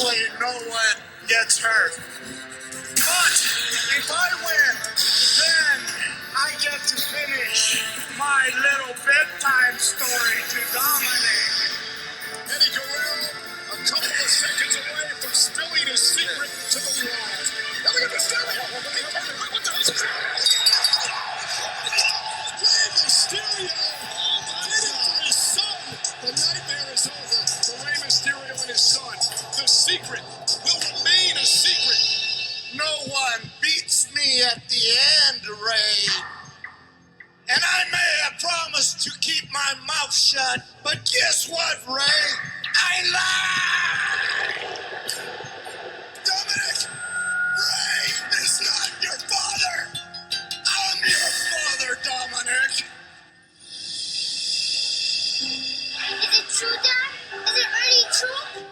hopefully no one gets hurt. But if I win, then I get to finish my little bedtime story to Dominic. Eddie Guerrero, a couple of seconds away from spilling his secret to the world. Now look at this guy. What the hell's this? Rey Mysterio did it for his son. The nightmare is over for Rey Mysterio and his son. The secret will remain a secret. No one beats me at the end, Ray. And I may have promised to keep my mouth shut, but guess what, Ray? I lied! Dominic, Ray is not your father. I'm your father, Dominic. Is it true, Dad? Is it really true?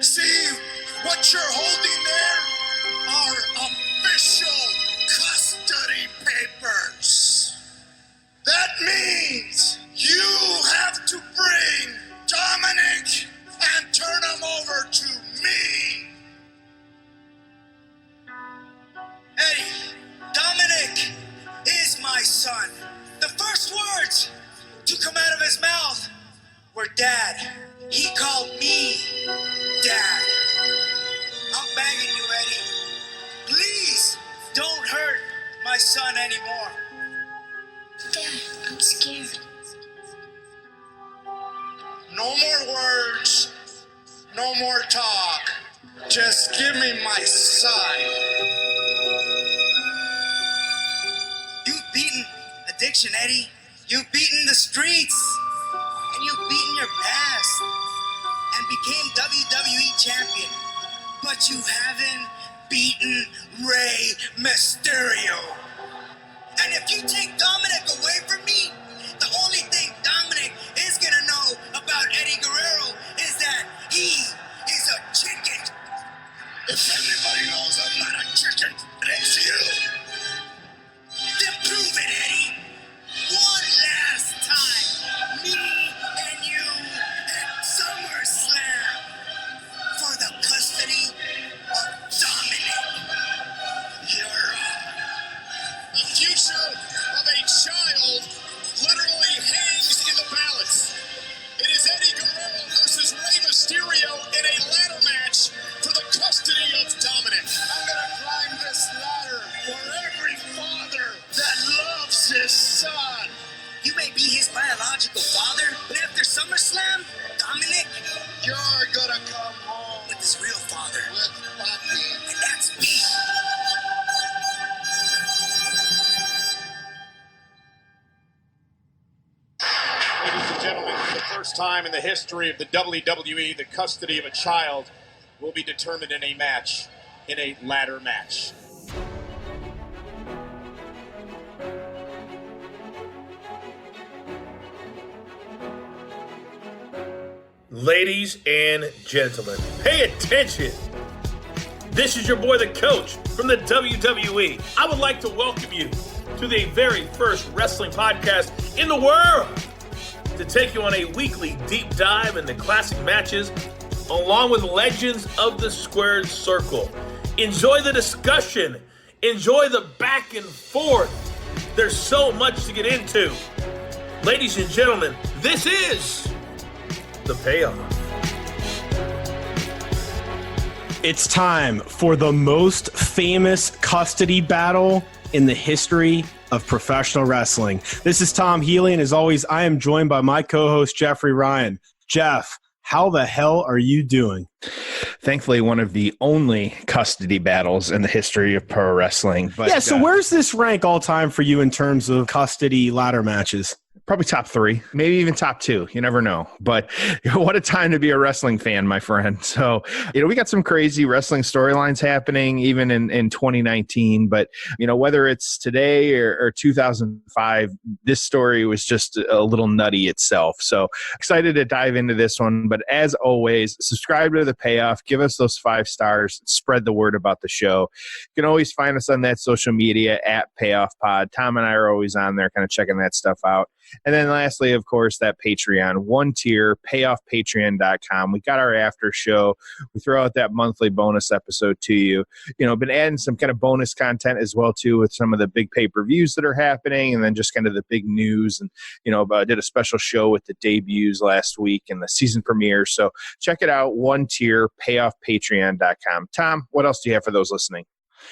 See, what you're holding there are official custody papers. That means you have to bring Dominic and turn him over to me. Eddie, Dominic is my son. The first words to come out of his mouth were Dad. He called me Dad. I'm begging you, Eddie. Please don't hurt my son anymore. Dad, I'm scared. No more words. No more talk. Just give me my son. You've beaten addiction, Eddie. You've beaten the streets. And you've beaten your past. And became WWE champion. But you haven't beaten Rey Mysterio. And if you take Dominic away from me, the only thing Dominic is gonna know about Eddie Guerrero is that he is a chicken. If everybody knows I'm not a chicken, it's you. Then prove it, Eddie. One last time. Me and you at Summerslam for the custody of Dominic. You're The future of a child literally hangs in the balance. It is Eddie Guerrero versus Rey Mysterio in a ladder match for the custody of Dominic. I'm gonna climb this ladder for every father that loves his son. You may be his biological father, but after SummerSlam, Dominic, you're gonna come home with his real father. With Papi. And that's me. Ladies and gentlemen, for the first time in the history of the WWE, the custody of a child will be determined in a match, in a ladder match. Ladies and gentlemen, pay attention. This is your boy, the Coach, from the WWE. I would like to welcome you to the very first wrestling podcast in the world to take you on a weekly deep dive into classic matches along with legends of the squared circle. Enjoy the discussion. Enjoy the back and forth. There's so much to get into. Ladies and gentlemen, this is the payoff. It's time for the most famous custody battle in the history of professional wrestling. This is Tom Healy, and as always, I am joined by my co-host, Jeffrey Ryan. Jeff, how the hell are you doing? Thankfully, one of the only custody battles in the history of pro wrestling. But, yeah, so where's this rank all time for you in terms of custody ladder matches? probably top 3, maybe even top 2. You never know. But what a time to be a wrestling fan, my friend. So, we got some crazy wrestling storylines happening even in 2019. But, whether it's today or 2005, this story was just a little nutty itself. So excited to dive into this one. But as always, subscribe to The Payoff. Give us those 5 stars. Spread the word about the show. You can always find us on that social media at Payoff Pod. Tom and I are always on there kind of checking that stuff out. And then lastly, of course, that Patreon, 1 tier, payoffpatreon.com. We got our after show. We throw out that monthly bonus episode to you. Been adding some kind of bonus content as well, too, with some of the big pay-per-views that are happening and then just kind of the big news. And, did a special show with the debuts last week and the season premiere. So check it out, 1 tier, payoffpatreon.com. Tom, what else do you have for those listening?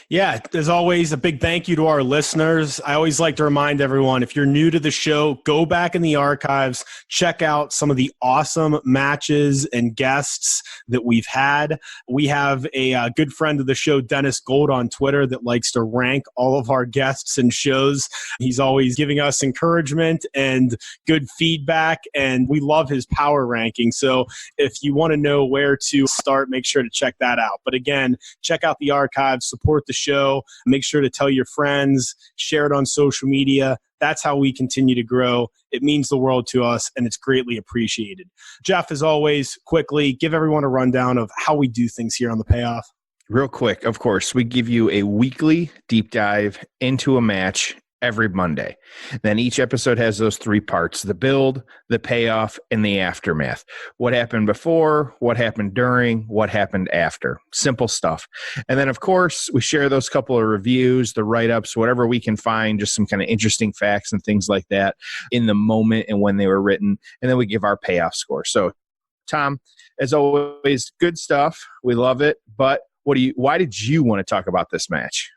Yeah, as always, a big thank you to our listeners. I always like to remind everyone, if you're new to the show, go back in the archives, check out some of the awesome matches and guests that we've had. We have a good friend of the show, Dennis Gold, on Twitter that likes to rank all of our guests and shows. He's always giving us encouragement and good feedback, and we love his power ranking. So if you want to know where to start, make sure to check that out. But again, check out the archives, support the show, make sure to tell your friends, share it on social media. That's how we continue to grow. It means the world to us, and it's greatly appreciated. Jeff, as always, quickly give everyone a rundown of how we do things here on The Payoff. Real quick, of course, we give you a weekly deep dive into a match every Monday. Then each episode has those 3 parts: the build, the payoff, and the aftermath. What happened before, what happened during, what happened after. Simple stuff. And then, of course, we share those couple of reviews, the write-ups, whatever we can find, just some kind of interesting facts and things like that in the moment and when they were written. And then we give our payoff score. So, Tom, as always, good stuff. We love it. But why did you want to talk about this match?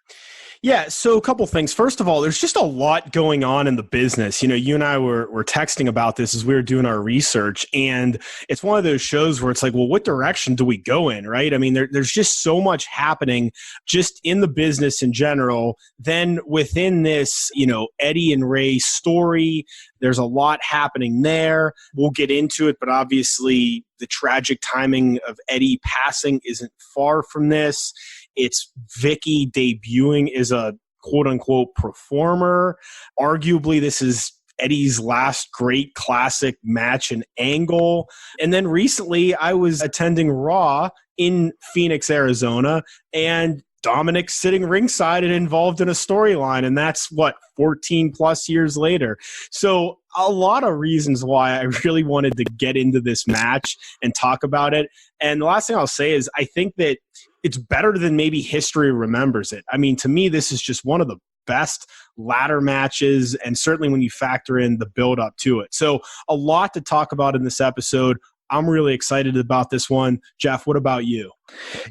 Yeah, so a couple things. First of all, there's just a lot going on in the business. You and I were texting about this as we were doing our research, and it's one of those shows where it's like, well, what direction do we go in, right? I mean, there's just so much happening just in the business in general. Then within this, Eddie and Ray story, there's a lot happening there. We'll get into it, but obviously the tragic timing of Eddie passing isn't far from this. It's Vickie debuting as a quote-unquote performer. Arguably, this is Eddie's last great classic match and angle. And then recently, I was attending Raw in Phoenix, Arizona, and Dominik's sitting ringside and involved in a storyline, and that's 14 plus years later. So a lot of reasons why I really wanted to get into this match and talk about it. And the last thing I'll say is I think that it's better than maybe history remembers it. I mean, to me, this is just one of the best ladder matches, and certainly when you factor in the build up to it. So a lot to talk about in this episode. I'm really excited about this one. Jeff, what about you?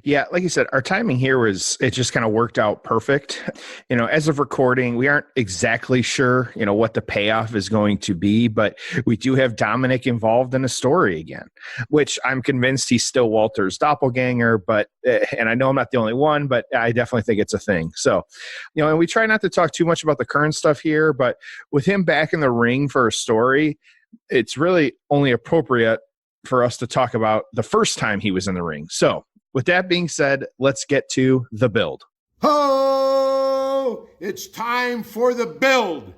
Yeah, like you said, our timing here it just kind of worked out perfect. As of recording, we aren't exactly sure, what the payoff is going to be, but we do have Dominik involved in a story again, which I'm convinced he's still Walter's doppelganger, and I know I'm not the only one, but I definitely think it's a thing. So, and we try not to talk too much about the current stuff here, but with him back in the ring for a story, it's really only appropriate for us to talk about the first time he was in the ring. So with that being said, let's get to the build. Ho! It's time for the build.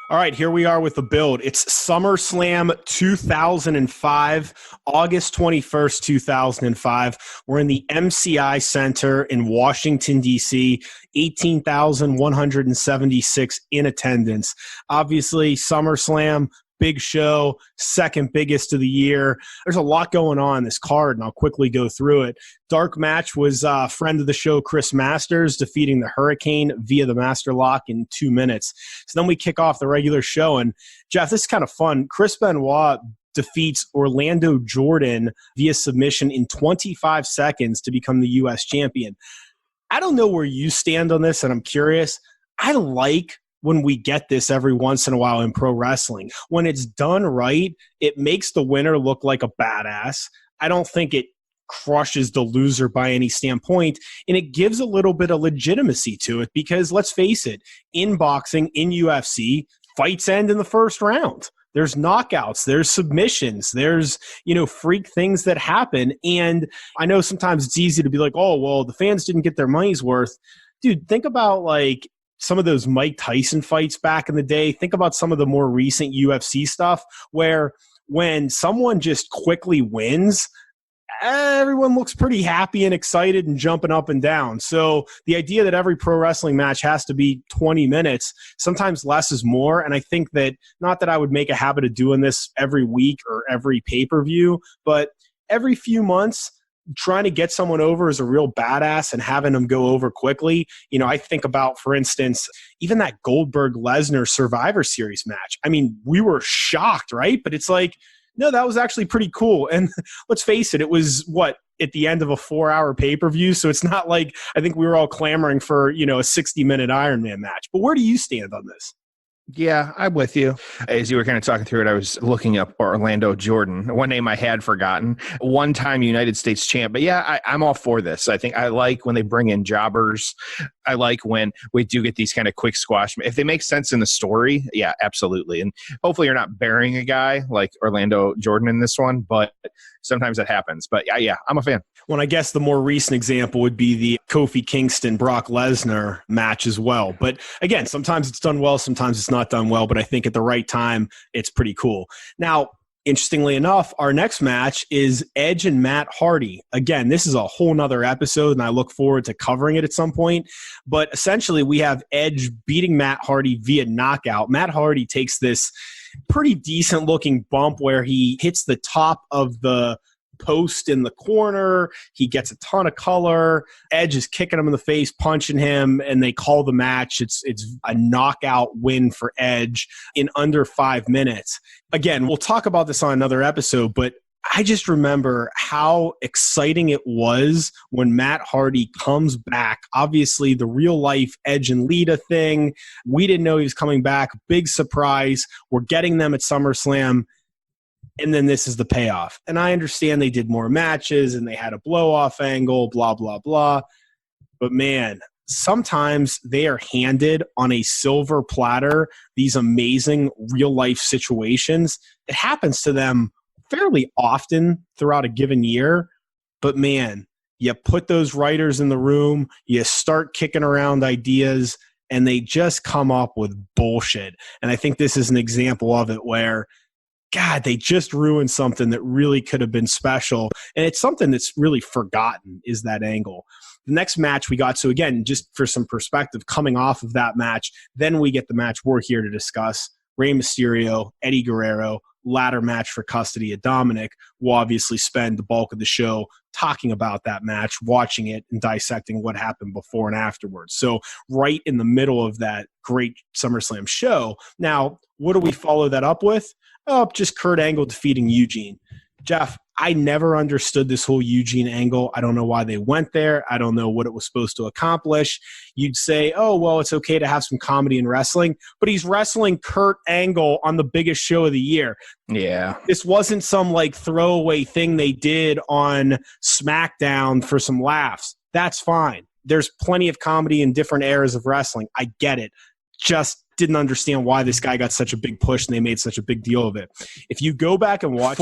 All right, here we are with the build. It's SummerSlam 2005, August 21st, 2005. We're in the MCI Center in Washington, D.C., 18,176 in attendance. Obviously, SummerSlam, big show, second biggest of the year. There's a lot going on in this card, and I'll quickly go through it. Dark match was friend of the show, Chris Masters, defeating the Hurricane via the Master Lock in 2 minutes. So then we kick off the regular show, and Jeff, this is kind of fun. Chris Benoit defeats Orlando Jordan via submission in 25 seconds to become the U.S. champion. I don't know where you stand on this, and I'm curious. I like when we get this every once in a while in pro wrestling. When it's done right, it makes the winner look like a badass. I don't think it crushes the loser by any standpoint, and it gives a little bit of legitimacy to it because, let's face it, in boxing, in UFC, fights end in the first round. There's knockouts, there's submissions, there's, freak things that happen. And I know sometimes it's easy to be like, oh, well, the fans didn't get their money's worth. Dude, think about like some of those Mike Tyson fights back in the day. Think about some of the more recent UFC stuff where when someone just quickly wins, everyone looks pretty happy and excited and jumping up and down. So the idea that every pro wrestling match has to be 20 minutes, sometimes less is more. And I think that, not that I would make a habit of doing this every week or every pay-per-view, but every few months, trying to get someone over as a real badass and having them go over quickly. I think about, for instance, even that Goldberg-Lesnar Survivor Series match. I mean, we were shocked, right? But it's like, no, that was actually pretty cool. And let's face it, it was at the end of a 4-hour pay-per-view. So it's not like I think we were all clamoring for, a 60-minute Iron Man match. But where do you stand on this? Yeah, I'm with you. As you were kind of talking through it, I was looking up Orlando Jordan, one name I had forgotten, one-time United States champ. But yeah, I'm all for this. I think I like when they bring in jobbers. I like when we do get these kind of quick squash. If they make sense in the story, yeah, absolutely. And hopefully you're not burying a guy like Orlando Jordan in this one, but sometimes that happens. But yeah, I'm a fan. Well, I guess the more recent example would be the Kofi Kingston Brock Lesnar match as well. But again, sometimes it's done well, sometimes it's not done well. But I think at the right time, it's pretty cool. Now, interestingly enough, our next match is Edge and Matt Hardy. Again, this is a whole nother episode, and I look forward to covering it at some point. But essentially, we have Edge beating Matt Hardy via knockout. Matt Hardy takes this pretty decent looking bump where he hits the top of the post in the corner. He gets a ton of color. Edge is kicking him in the face, punching him, and they call the match. It's a knockout win for Edge in under 5 minutes. Again, we'll talk about this on another episode, but I just remember how exciting it was when Matt Hardy comes back. Obviously, the real life Edge and Lita thing. We didn't know he was coming back. Big surprise. We're getting them at SummerSlam. And then this is the payoff. And I understand they did more matches and they had a blow-off angle, blah, blah, blah. But man, sometimes they are handed on a silver platter these amazing real-life situations. It happens to them fairly often throughout a given year. But man, you put those writers in the room, you start kicking around ideas, and they just come up with bullshit. And I think this is an example of it where, God, they just ruined something that really could have been special. And it's something that's really forgotten, is that angle. The next match we got, so again, just for some perspective, coming off of that match, then we get the match we're here to discuss. Rey Mysterio, Eddie Guerrero, ladder match for custody of Dominic. We'll obviously spend the bulk of the show talking about that match, watching it, and dissecting what happened before and afterwards. So right in the middle of that great SummerSlam show. Now, what do we follow that up with? Oh, just Kurt Angle defeating Eugene. Jeff, I never understood this whole Eugene angle. I don't know why they went there. I don't know what it was supposed to accomplish. You'd say, oh, well, it's okay to have some comedy in wrestling, but he's wrestling Kurt Angle on the biggest show of the year. Yeah. This wasn't some like throwaway thing they did on SmackDown for some laughs. That's fine. There's plenty of comedy in different eras of wrestling. I get it. Just didn't understand why this guy got such a big push and they made such a big deal of it. If you go back and watch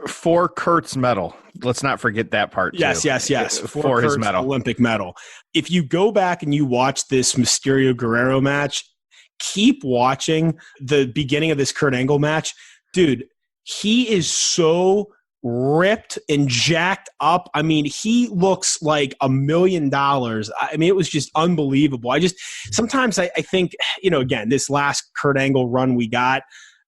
for Kurt's medal, let's not forget that part too. Yes. For his medal, Olympic medal. If you go back and you watch this Mysterio Guerrero match, keep watching the beginning of this Kurt Angle match. Dude, he is so ripped and jacked up. I mean, he looks like $1 million. I mean, it was just unbelievable. Sometimes I think, again, this last Kurt Angle run we got,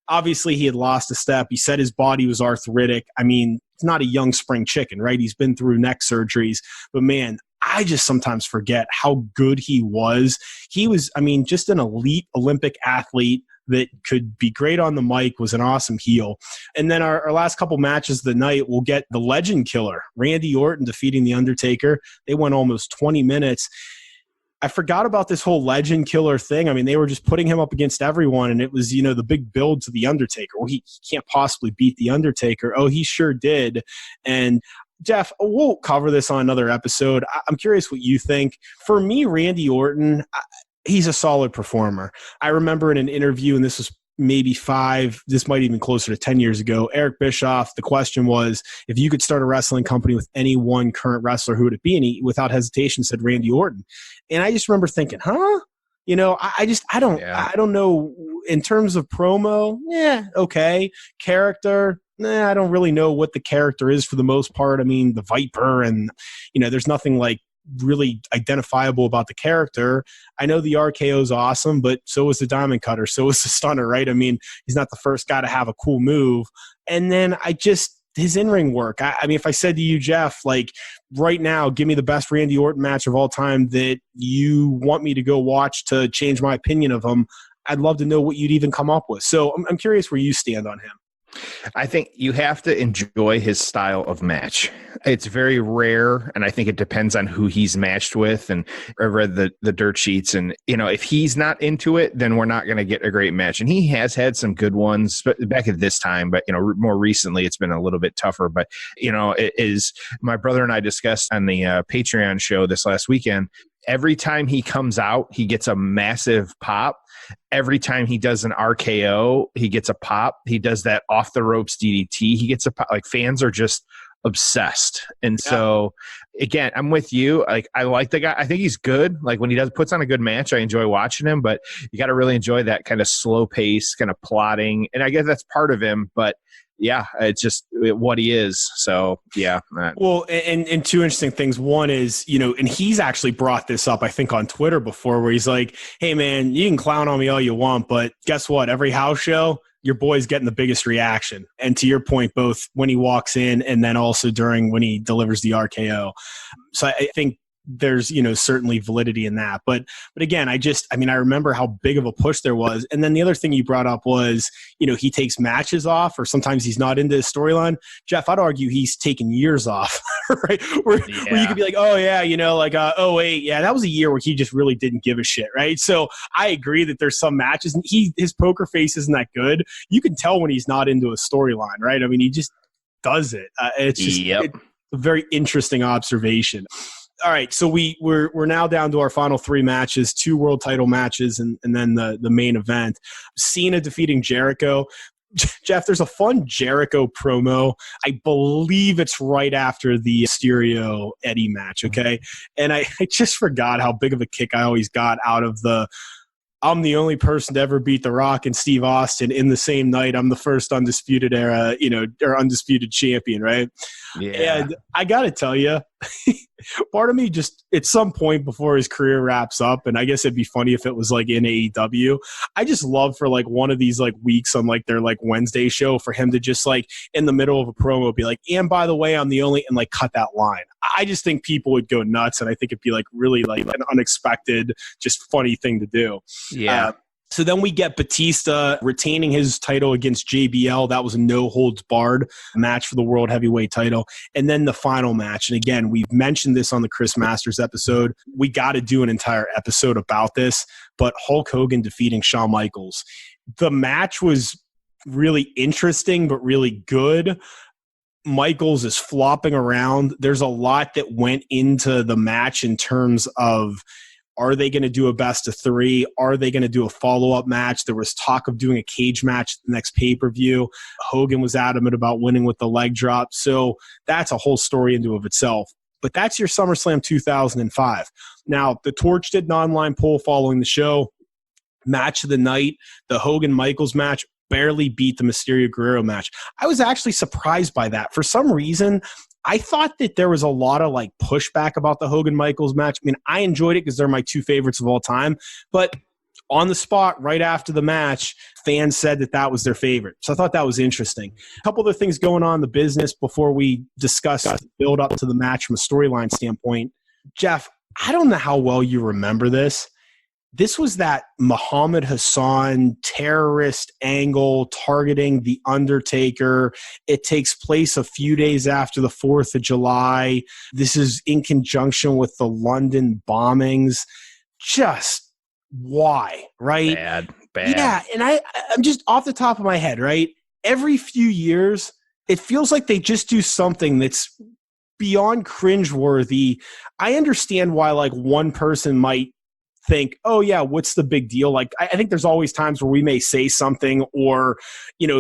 obviously he had lost a step. He said his body was arthritic. I mean, it's not a young spring chicken, right? He's been through neck surgeries, but man, I just sometimes forget how good he was. He was, just an elite Olympic athlete that could be great on the mic, was an awesome heel. And then our last couple matches of the night, we'll get the legend killer, Randy Orton defeating The Undertaker. They went almost 20 minutes. I forgot about this whole legend killer thing. I mean, they were just putting him up against everyone, and it was, the big build to The Undertaker. Well, he can't possibly beat The Undertaker. Oh, he sure did. And Jeff, we'll cover this on another episode. I'm curious what you think. For me, Randy Orton, he's a solid performer. I remember in an interview, and this was maybe 5, this might even closer to 10 years ago, Eric Bischoff, the question was, if you could start a wrestling company with any one current wrestler, who would it be? And he, without hesitation, said Randy Orton. And I just remember thinking, huh? You know, I don't know in terms of promo. Yeah, okay. Character, I don't really know what the character is for the most part. I mean, the Viper, and you know, there's nothing like really identifiable about the character. I know the RKO is awesome, but so is the Diamond Cutter, so is the Stunner, right? I mean, he's not the first guy to have a cool move. And then his in-ring work. I mean, if I said to you, Jeff, like right now, give me the best Randy Orton match of all time that you want me to go watch to change my opinion of him, I'd love to know what you'd even come up with. So I'm curious where you stand on him. I think you have to enjoy his style of match. It's very rare, and I think it depends on who he's matched with. And I read the dirt sheets, and you know, if he's not into it, then we're not going to get a great match. And he has had some good ones back at this time, but you know, more recently it's been a little bit tougher. But you know, it is, my brother and I discussed on the Patreon show this last weekend. Every time he comes out, he gets a massive pop. Every time he does an RKO, he gets a pop. He does that off the ropes DDT, he gets a pop. Like, fans are just obsessed. And so again, I'm with you. Like, I like the guy. I think he's good. Like, when he puts on a good match, I enjoy watching him, but you got to really enjoy that kind of slow pace, kind of plotting. And I guess that's part of him, but yeah, it's just what he is. So, yeah. Well, and two interesting things. One is, you know, and he's actually brought this up, I think, on Twitter before, where he's like, hey, man, you can clown on me all you want, but guess what? Every house show, your boy's getting the biggest reaction. And to your point, both when he walks in and then also during when he delivers the RKO. So I think there's, you know, certainly validity in that. But again, I remember how big of a push there was. And then the other thing you brought up was, you know, he takes matches off, or sometimes he's not into his storyline. Jeff, I'd argue he's taken years off, right? Where you could be like, oh yeah, you know, like, oh wait, yeah, that was a year where he just really didn't give a shit, right? So I agree that there's some matches, and his poker face isn't that good. You can tell when he's not into a storyline, right? I mean, he just does it. It's just it's a very interesting observation. All right, so we're now down to our final 3 matches, 2 world title matches, and then the main event. Cena defeating Jericho. Jeff, there's a fun Jericho promo. I believe it's right after the Mysterio Eddie match, okay? And I just forgot how big of a kick I always got out of I'm the only person to ever beat The Rock and Steve Austin in the same night. I'm the first undisputed era, you know, or undisputed champion, right? Yeah. And I got to tell you, part of me just at some point before his career wraps up, and I guess it'd be funny if it was like in AEW, I just love for like one of these like weeks on like their like Wednesday show for him to just like in the middle of a promo be like, and by the way, I'm the only, and like cut that line. I just think people would go nuts, and I think it'd be like really like an unexpected, just funny thing to do. Yeah. So then we get Batista retaining his title against JBL. That was a no-holds-barred match for the World Heavyweight title. And then the final match. And again, we've mentioned this on the Chris Masters episode. We got to do an entire episode about this. But Hulk Hogan defeating Shawn Michaels. The match was really interesting, but really good. Michaels is flopping around. There's a lot that went into the match in terms of, are they going to do a best of 3? Are they going to do a follow-up match? There was talk of doing a cage match the next pay-per-view. Hogan was adamant about winning with the leg drop. So that's a whole story into of itself. But that's your SummerSlam 2005. Now, the Torch did an online poll following the show. Match of the night, the Hogan-Michaels match, barely beat the Mysterio Guerrero match. I was actually surprised by that. For some reason, I thought that there was a lot of like pushback about the Hogan Michaels match. I mean, I enjoyed it because they're my 2 favorites of all time, but on the spot right after the match, fans said that was their favorite. So I thought that was interesting. A couple other things going on in the business before we discuss the build up to the match from a storyline standpoint. Jeff, I don't know how well you remember this. This was that Muhammad Hassan terrorist angle targeting The Undertaker. It takes place a few days after the 4th of July. This is in conjunction with the London bombings. Just why, right? Bad. Yeah, and I'm just off the top of my head, right? Every few years, it feels like they just do something that's beyond cringeworthy. I understand why like one person might think, oh yeah, what's the big deal? Like, I think there's always times where we may say something or,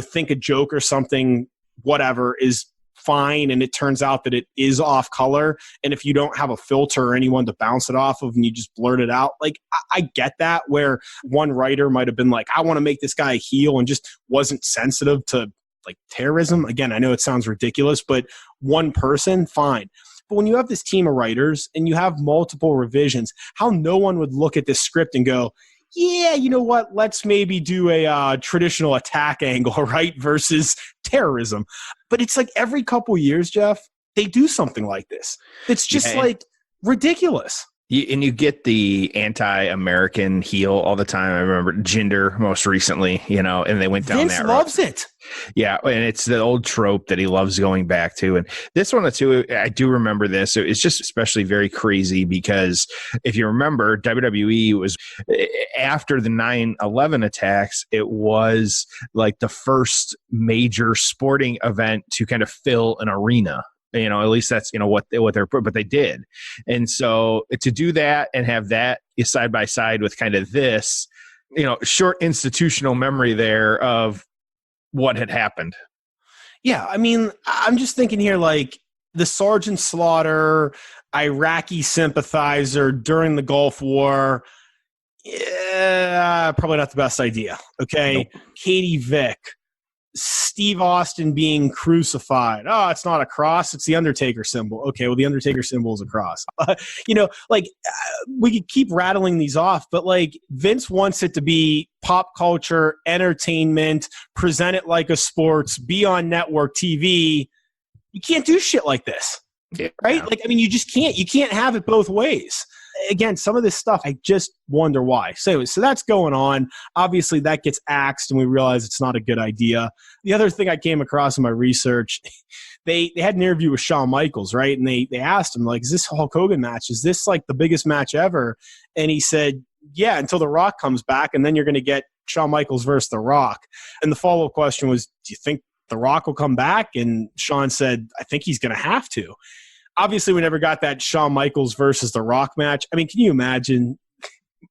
think a joke or something, whatever is fine, and it turns out that it is off color. And if you don't have a filter or anyone to bounce it off of and you just blurt it out, like I get that, where one writer might have been like, I want to make this guy a heel, and just wasn't sensitive to like terrorism. Again, I know it sounds ridiculous, but one person, fine. But when you have this team of writers and you have multiple revisions, how no one would look at this script and go, yeah, you know what? Let's maybe do a traditional attack angle, right? Versus terrorism. But it's like every couple years, Jeff, they do something like this. It's just like ridiculous. And you get the anti-American heel all the time. I remember Jinder most recently, and they went down Vince that road. loves it. Yeah, and it's the old trope that he loves going back to. And this one, too, I do remember this. It's just especially very crazy because if you remember, WWE was, after the 9/11 attacks, it was like the first major sporting event to kind of fill an arena. At least that's, what they're, but they did. And so to do that and have that side by side with kind of this, short institutional memory there of what had happened. Yeah. I mean, I'm just thinking here, like the Sergeant Slaughter, Iraqi sympathizer during the Gulf War. Yeah, probably not the best idea. Okay. Nope. Katie Vick. Steve Austin being crucified. Oh, it's not a cross. It's the Undertaker symbol. Okay, well, the Undertaker symbol is a cross. We could keep rattling these off, but like Vince wants it to be pop culture, entertainment, present it like a sports, be on network TV. You can't do shit like this, right? Like, I mean, you just can't. You can't have it both ways. Again, some of this stuff, I just wonder why. So that's going on. Obviously, that gets axed, and we realize it's not a good idea. The other thing I came across in my research, they had an interview with Shawn Michaels, right? And they asked him, like, is this Hulk Hogan match? Is this, like, the biggest match ever? And he said, yeah, until The Rock comes back, and then you're going to get Shawn Michaels versus The Rock. And the follow-up question was, do you think The Rock will come back? And Shawn said, I think he's going to have to. Obviously, we never got that Shawn Michaels versus The Rock match. I mean, can you imagine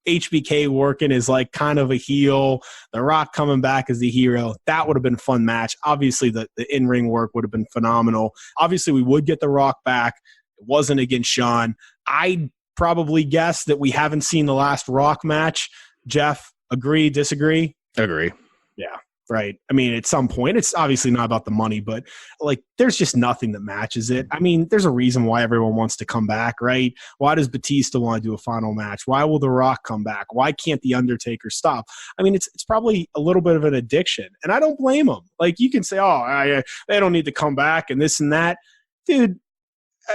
HBK working as like kind of a heel, The Rock coming back as the hero? That would have been a fun match. Obviously, the in-ring work would have been phenomenal. Obviously, we would get The Rock back. It wasn't against Shawn. I'd probably guess that we haven't seen the last Rock match. Jeff, agree, disagree? Agree. Yeah. Right. I mean, at some point, it's obviously not about the money, but like there's just nothing that matches it. I mean, there's a reason why everyone wants to come back, right? Why does Batista want to do a final match? Why will The Rock come back? Why can't The Undertaker stop? I mean, it's probably a little bit of an addiction, and I don't blame them. Like, you can say, oh, they don't need to come back and this and that. Dude,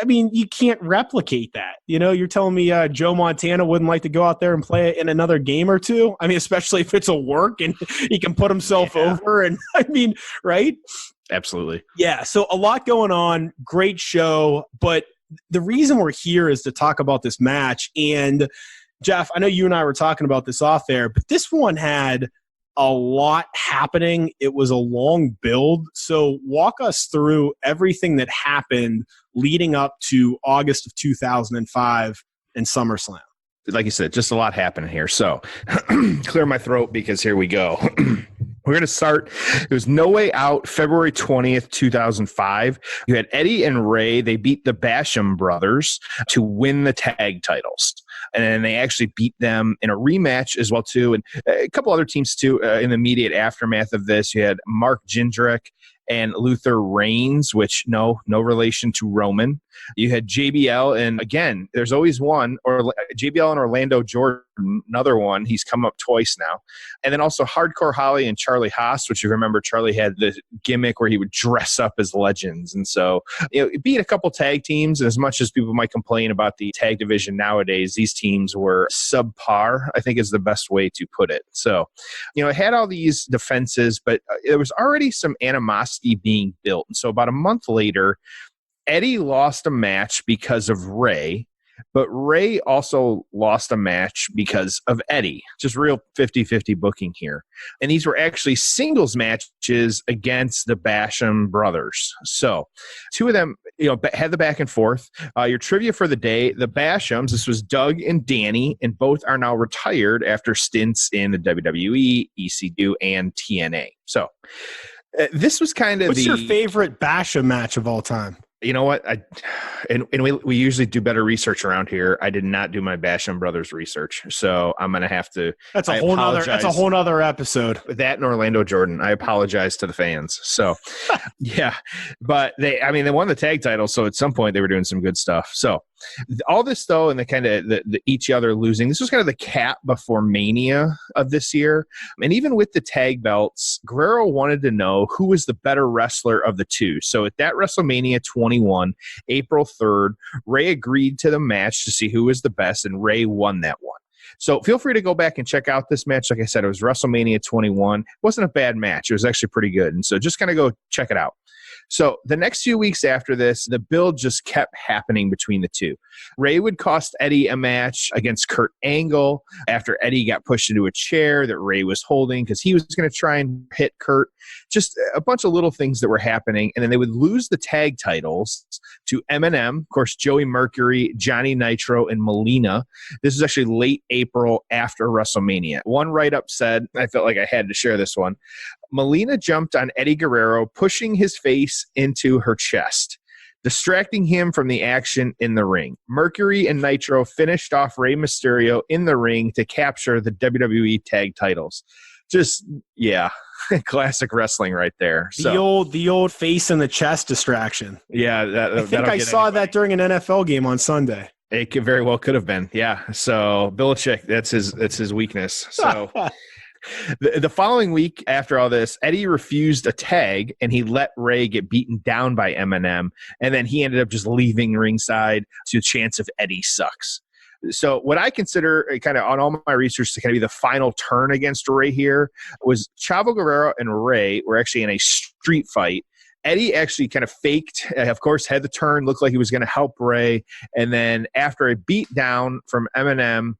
I mean, you can't replicate that. You're telling me Joe Montana wouldn't like to go out there and play in another game or two? I mean, especially if it's a work and he can put himself over. And I mean, right? Absolutely. Yeah. So a lot going on. Great show. But the reason we're here is to talk about this match. And Jeff, I know you and I were talking about this off air, but this one had a lot happening. It was a long build. So walk us through everything that happened leading up to August of 2005 and SummerSlam. Like you said, just a lot happening here. So clear my throat because here we go. We're going to start. It was No Way Out, February 20th, 2005. You had Eddie and Ray. They beat the Basham brothers to win the tag titles. And then they actually beat them in a rematch as well, too. And a couple other teams, too, in the immediate aftermath of this. You had Mark Jindrak and Luther Reigns, which no relation to Roman. You had JBL, and again, there's always one, or JBL and Orlando Jordan, another one. He's come up twice now. And then also Hardcore Holly and Charlie Haas, which you remember Charlie had the gimmick where he would dress up as legends. And so, it beat a couple tag teams. As much as people might complain about the tag division nowadays, these teams were subpar, I think is the best way to put it. So, it had all these defenses, but there was already some animosity being built. And so about a month later, Eddie lost a match because of Ray, But Ray also lost a match because of Eddie. Just real 50-50 booking here. And these were actually singles matches against the Basham brothers. So two of them, had the back and forth. Your trivia for the day, the Bashams, this was Doug and Danny, and both are now retired after stints in the WWE, ECW, and TNA. So this was kind of What's your favorite Basham match of all time? You know what? We usually do better research around here. I did not do my Basham brothers research, so I'm going to have to. That's a whole nother episode. That and Orlando Jordan. I apologize to the fans. So, yeah, but they won the tag title. So at some point they were doing some good stuff. So all this though, and the kind of the each other losing. This was kind of the cap before Mania of this year, and even with the tag belts, Guerrero wanted to know who was the better wrestler of the two. So at that WrestleMania 21, April 3rd, Ray agreed to the match to see who was the best, and Ray won that one. So feel free to go back and check out this match. Like I said, it was WrestleMania 21. It wasn't a bad match. It was actually pretty good. And so just kind of go check it out. So the next few weeks after this, the build just kept happening between the two. Ray would cost Eddie a match against Kurt Angle after Eddie got pushed into a chair that Ray was holding because he was going to try and hit Kurt. Just a bunch of little things that were happening. And then they would lose the tag titles to M&M, of course, Joey Mercury, Johnny Nitro, and Melina. This was actually late April after WrestleMania. One write-up said, I felt like I had to share this one, Melina jumped on Eddie Guerrero, pushing his face into her chest, distracting him from the action in the ring. Mercury and Nitro finished off Rey Mysterio in the ring to capture the WWE tag titles. Just, yeah, classic wrestling right there. The old face in the chest distraction. Yeah. I think I saw that during an NFL game on Sunday. It very well could have been. Yeah. So Belichick, that's his weakness. So the following week after all this, Eddie refused a tag and he let Ray get beaten down by Eminem. And then he ended up just leaving ringside to a chance of Eddie sucks. So what I consider kind of on all my research to kind of be the final turn against Ray here was Chavo Guerrero and Ray were actually in a street fight. Eddie actually kind of faked, of course, had the turn, looked like he was going to help Ray. And then after a beat down from Eminem,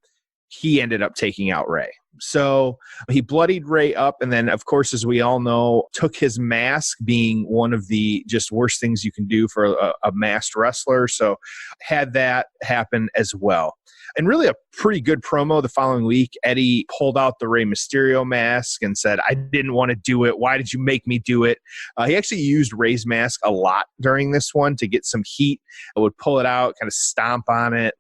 he ended up taking out Ray. So he bloodied Ray up. And then, of course, as we all know, took his mask, being one of the just worst things you can do for a masked wrestler. So had that happen as well. And really a pretty good promo the following week. Eddie pulled out the Rey Mysterio mask and said, I didn't want to do it. Why did you make me do it? He actually used Rey's mask a lot during this one to get some heat. I would pull it out, kind of stomp on it,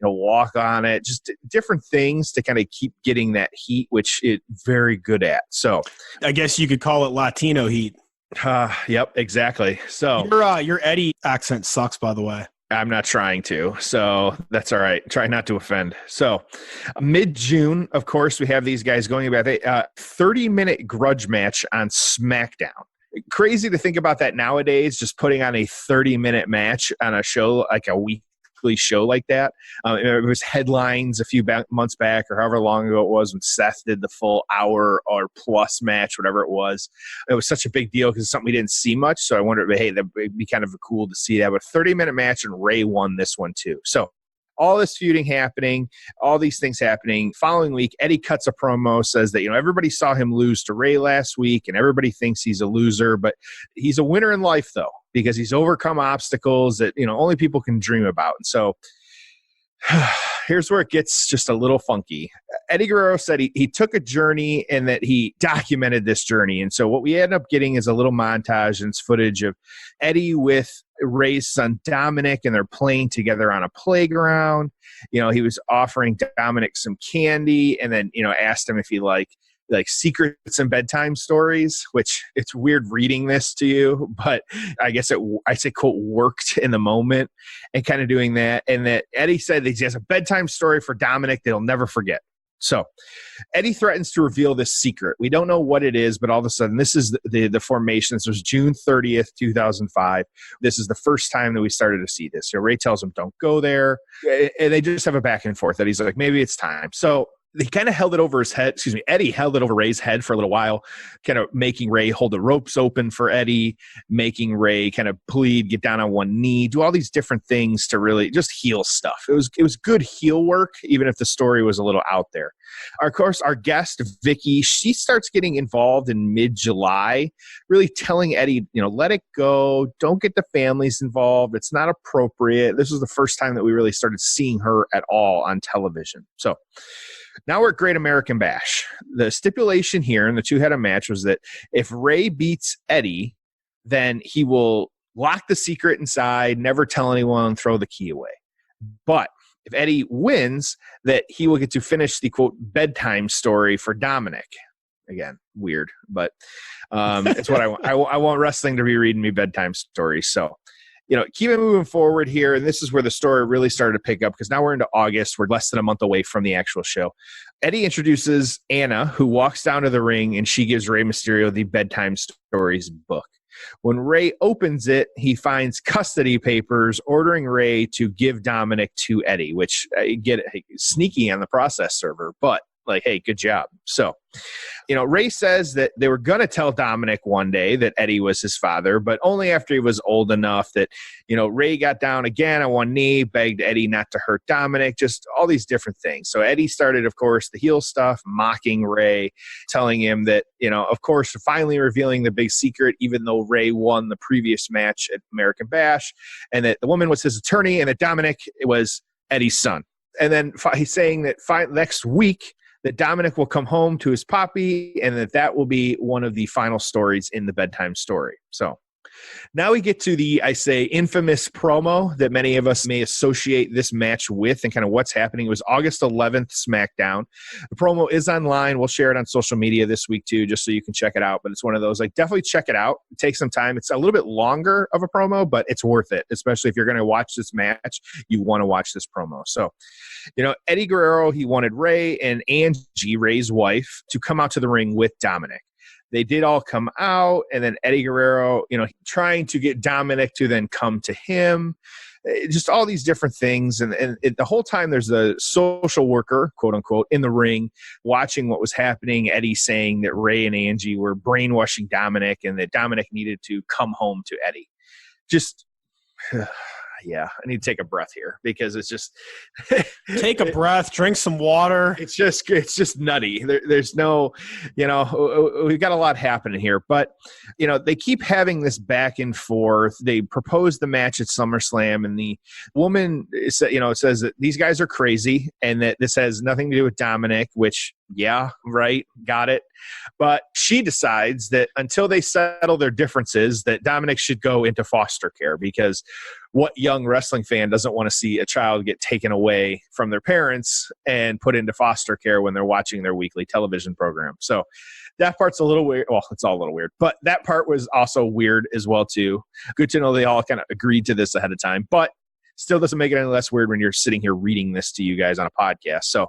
walk on it, just different things to kind of keep getting that heat, which it's very good at. So I guess you could call it Latino heat. Yep, exactly. So your Eddie accent sucks, by the way. I'm not trying to, so that's all right. Try not to offend. So mid-June, of course, we have these guys going about a 30-minute grudge match on SmackDown. Crazy to think about that nowadays, just putting on a 30-minute match on a show, like a weekly show like that. It was headlines a few months back or however long ago it was when Seth did the full hour or plus match, whatever it was. It was such a big deal because it's something we didn't see much. So I wondered, hey, that would be kind of cool to see that. But 30-minute match, and Ray won this one too. So all this feuding happening, all these things happening. Following week, Eddie cuts a promo, says that, everybody saw him lose to Ray last week and everybody thinks he's a loser, but he's a winner in life though, because he's overcome obstacles that, only people can dream about. And so here's where it gets just a little funky. Eddie Guerrero said he took a journey and that he documented this journey. And so what we end up getting is a little montage and it's footage of Eddie with Ray's son Dominic, and they're playing together on a playground. He was offering Dominic some candy and then, asked him if he like secrets and bedtime stories, which it's weird reading this to you, but I guess I say quote worked in the moment and kind of doing that. And that Eddie said that he has a bedtime story for Dominic that he'll never forget. So Eddie threatens to reveal this secret. We don't know what it is, but all of a sudden, this is the formation. This was June 30th, 2005. This is the first time that we started to see this. Ray tells him, don't go there. And they just have a back and forth that he's like, maybe it's time. So they kind of held it over his head. Excuse me. Eddie held it over Ray's head for a little while, kind of making Ray hold the ropes open for Eddie, making Ray kind of plead, get down on one knee, do all these different things to really just heel stuff. It was good heel work, even if the story was a little out there. Of course, our guest, Vickie, she starts getting involved in mid-July, really telling Eddie, let it go. Don't get the families involved. It's not appropriate. This was the first time that we really started seeing her at all on television. So now we're at Great American Bash. The stipulation here in the two-headed match was that if Ray beats Eddie, then he will lock the secret inside, never tell anyone, throw the key away. But if Eddie wins, that he will get to finish the, quote, bedtime story for Dominik. Again, weird, but it's what I want. I want wrestling to be reading me bedtime stories. So, keep it moving forward here. And this is where the story really started to pick up, because now we're into August. We're less than a month away from the actual show. Eddie introduces Anna, who walks down to the ring, and she gives Rey Mysterio the bedtime stories book. When Ray opens it, he finds custody papers ordering Ray to give Dominik to Eddie, which I get it, sneaky on the process server, but hey, good job. So, Ray says that they were going to tell Dominik one day that Eddie was his father, but only after he was old enough that, Ray got down again on one knee, begged Eddie not to hurt Dominik, just all these different things. So Eddie started, of course, the heel stuff, mocking Ray, telling him that, of course, finally revealing the big secret, even though Ray won the previous match at American Bash, and that the woman was his attorney and that Dominik was Eddie's son. And then he's saying that next week, that Dominik will come home to his poppy, and that will be one of the final stories in the bedtime story. So now we get to the, I say, infamous promo that many of us may associate this match with and kind of what's happening. It was August 11th, SmackDown. The promo is online. We'll share it on social media this week too, just so you can check it out. But it's one of those, definitely check it out. It takes some time. It's a little bit longer of a promo, but it's worth it, especially if you're going to watch this match. You want to watch this promo. So, Eddie Guerrero, he wanted Ray and Angie, Ray's wife, to come out to the ring with Dominik. They did all come out, and then Eddie Guerrero, trying to get Dominik to then come to him, just all these different things. And the whole time there's a social worker, quote unquote, in the ring watching what was happening. Eddie saying that Ray and Angie were brainwashing Dominik and that Dominik needed to come home to Eddie. Just... yeah, I need to take a breath here because it's just take a breath, drink some water. It's just nutty. There's no, we've got a lot happening here, but they keep having this back and forth. They propose the match at SummerSlam, and the woman, says that these guys are crazy and that this has nothing to do with Dominik, which, yeah, right, got it. But she decides that until they settle their differences, that Dominik should go into foster care, because what young wrestling fan doesn't want to see a child get taken away from their parents and put into foster care when they're watching their weekly television program? So that part's a little weird. Well, it's all a little weird, but that part was also weird as well too. Good to know they all kind of agreed to this ahead of time, but still doesn't make it any less weird when you're sitting here reading this to you guys on a podcast. So,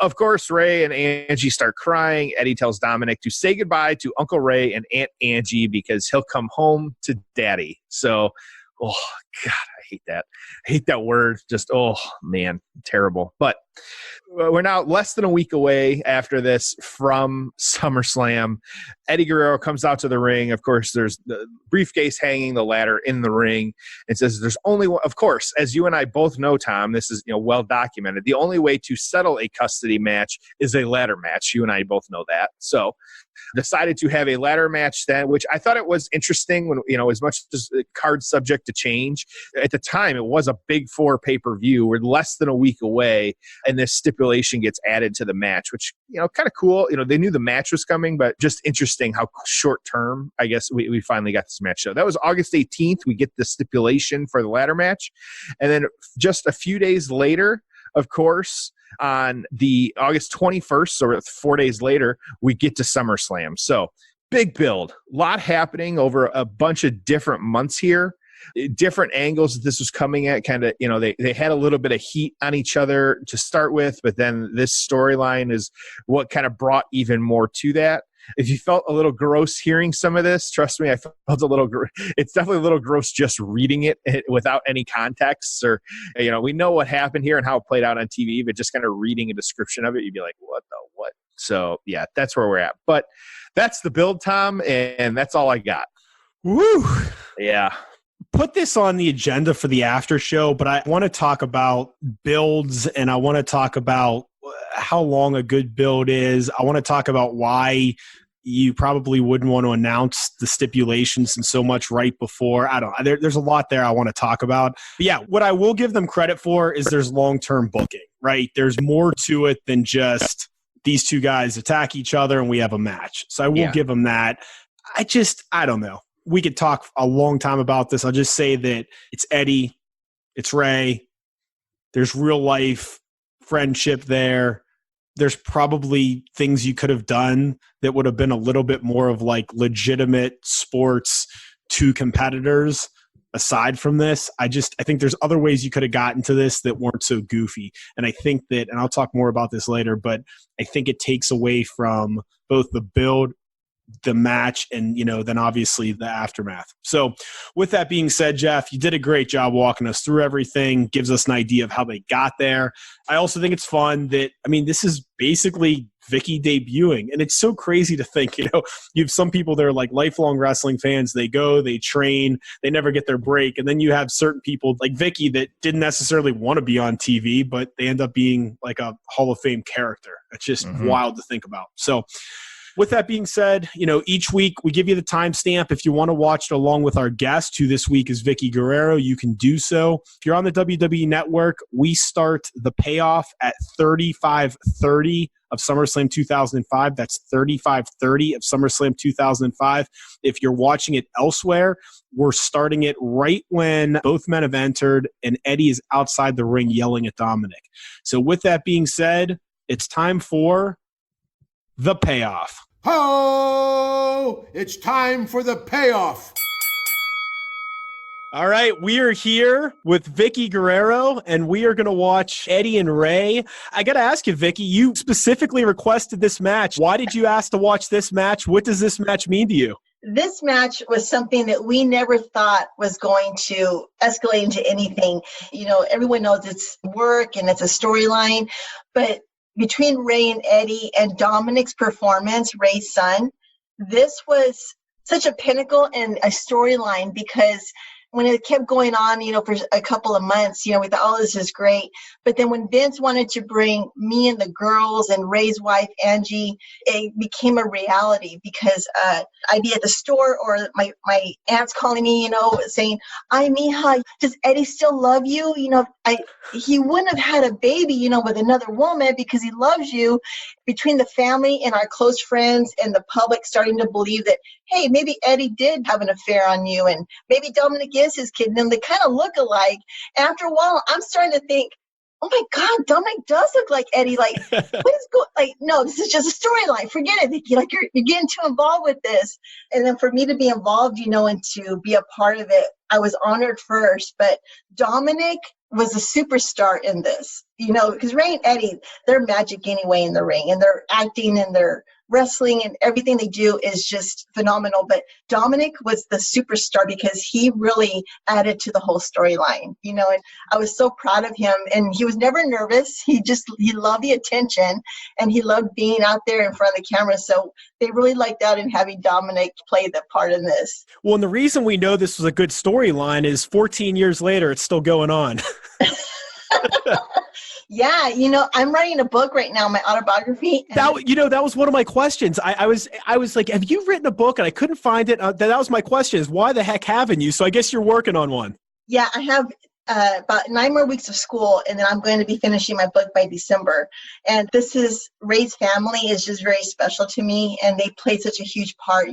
of course, Ray and Angie start crying. Eddie tells Dominik to say goodbye to Uncle Ray and Aunt Angie because he'll come home to Daddy. So, oh, God, I hate that. I hate that word. Just, oh, man, terrible. But we're now less than a week away after this from SummerSlam. Eddie Guerrero comes out to the ring. Of course, there's the briefcase hanging, the ladder in the ring. It says there's only one. Of course, as you and I both know, Tom, this is well documented. The only way to settle a custody match is a ladder match. You and I both know that. So decided to have a ladder match then, which I thought it was interesting when, as much as the card's subject to change. At the time, it was a big 4 pay-per-view. We're less than a week away, and this stipulation gets added to the match, which, kind of cool. They knew the match was coming, but just interesting how short term, I guess, we finally got this match. So that was August 18th. We get the stipulation for the ladder match. And then just a few days later, of course, on the August 21st, so 4 days later, we get to SummerSlam. So big build, a lot happening over a bunch of different months here. Different angles that this was coming at, kind of, they had a little bit of heat on each other to start with, but then this storyline is what kind of brought even more to that. If you felt a little gross hearing some of this, trust me, I felt a little, it's definitely a little gross just reading it without any context, or, we know what happened here and how it played out on TV, but just kind of reading a description of it, you'd be like, what the So, yeah, that's where we're at. But that's the build, Tom, and that's all I got. Woo! Yeah. Put this on the agenda for the after show, but I want to talk about builds, and I want to talk about how long a good build is. I want to talk about why you probably wouldn't want to announce the stipulations and so much right before. There's a lot there I want to talk about. But yeah, what I will give them credit for is there's long-term booking, right? There's more to it than just these two guys attack each other and we have a match. So I will give them that. I don't know. We could talk a long time about this. I'll just say that it's Eddie, it's Ray. There's real life friendship there. There's probably things you could have done that would have been a little bit more of like legitimate sports to competitors aside from this. I think there's other ways you could have gotten to this that weren't so goofy. And I think that, and I'll talk more about this later, but I think it takes away from both the build, the match, and then obviously the aftermath. So with that being said, Jeff, you did a great job walking us through everything, gives us an idea of how they got there. I also think it's fun that, this is basically Vickie debuting, and it's so crazy to think, you have some people that are like lifelong wrestling fans. They go, they train, they never get their break. And then you have certain people like Vickie that didn't necessarily want to be on TV, but they end up being like a Hall of Fame character. It's just wild to think about. So with that being said, each week we give you the timestamp. If you want to watch it along with our guest, who this week is Vickie Guerrero, you can do so. If you're on the WWE Network, we start the payoff at 35:30 of SummerSlam 2005. That's 35:30 of SummerSlam 2005. If you're watching it elsewhere, we're starting it right when both men have entered and Eddie is outside the ring yelling at Dominik. So with that being said, it's time for the payoff. Ho! It's time for the payoff. All right, we are here with Vickie Guerrero, and we are going to watch Eddie and Ray. I got to ask you, Vickie, you specifically requested this match. Why did you ask to watch this match? What does this match mean to you? This match was something that we never thought was going to escalate into anything. Everyone knows it's work and it's a storyline, but between Ray and Eddie and Dominik's performance, Ray's son, this was such a pinnacle and a storyline, because when it kept going on, for a couple of months, we thought, oh, this is great. But then when Vince wanted to bring me and the girls and Ray's wife, Angie, it became a reality, because I'd be at the store, or my aunt's calling me, saying, "Ay, mija, does Eddie still love you? He wouldn't have had a baby, with another woman, because he loves you." Between the family and our close friends and the public starting to believe that, hey, maybe Eddie did have an affair on you, and maybe Dominik is his kid, and they kind of look alike. And after a while, I'm starting to think, oh my God, Dominik does look like Eddie. Like, what is going? Like, no, this is just a storyline. Forget it, Vickie. Like, you're getting too involved with this. And then for me to be involved, and to be a part of it, I was honored first. But Dominik was a superstar in this, because Ray and Eddie, they're magic anyway in the ring, and their acting and their wrestling and everything they do is just phenomenal. But Dominik was the superstar because he really added to the whole storyline, and I was so proud of him. And he was never nervous. He loved the attention, and he loved being out there in front of the camera. So they really liked that in having Dominik play the part in this. Well, and the reason we know this was a good storyline is 14 years later, it's still going on. Yeah, I'm writing a book right now, my autobiography. That was one of my questions. I was like, have you written a book? And I couldn't find it. That was my question, is why the heck haven't you? So I guess you're working on one. Yeah, I have about 9 more weeks of school, and then I'm going to be finishing my book by December. And Ray's family is just very special to me, and they played such a huge part,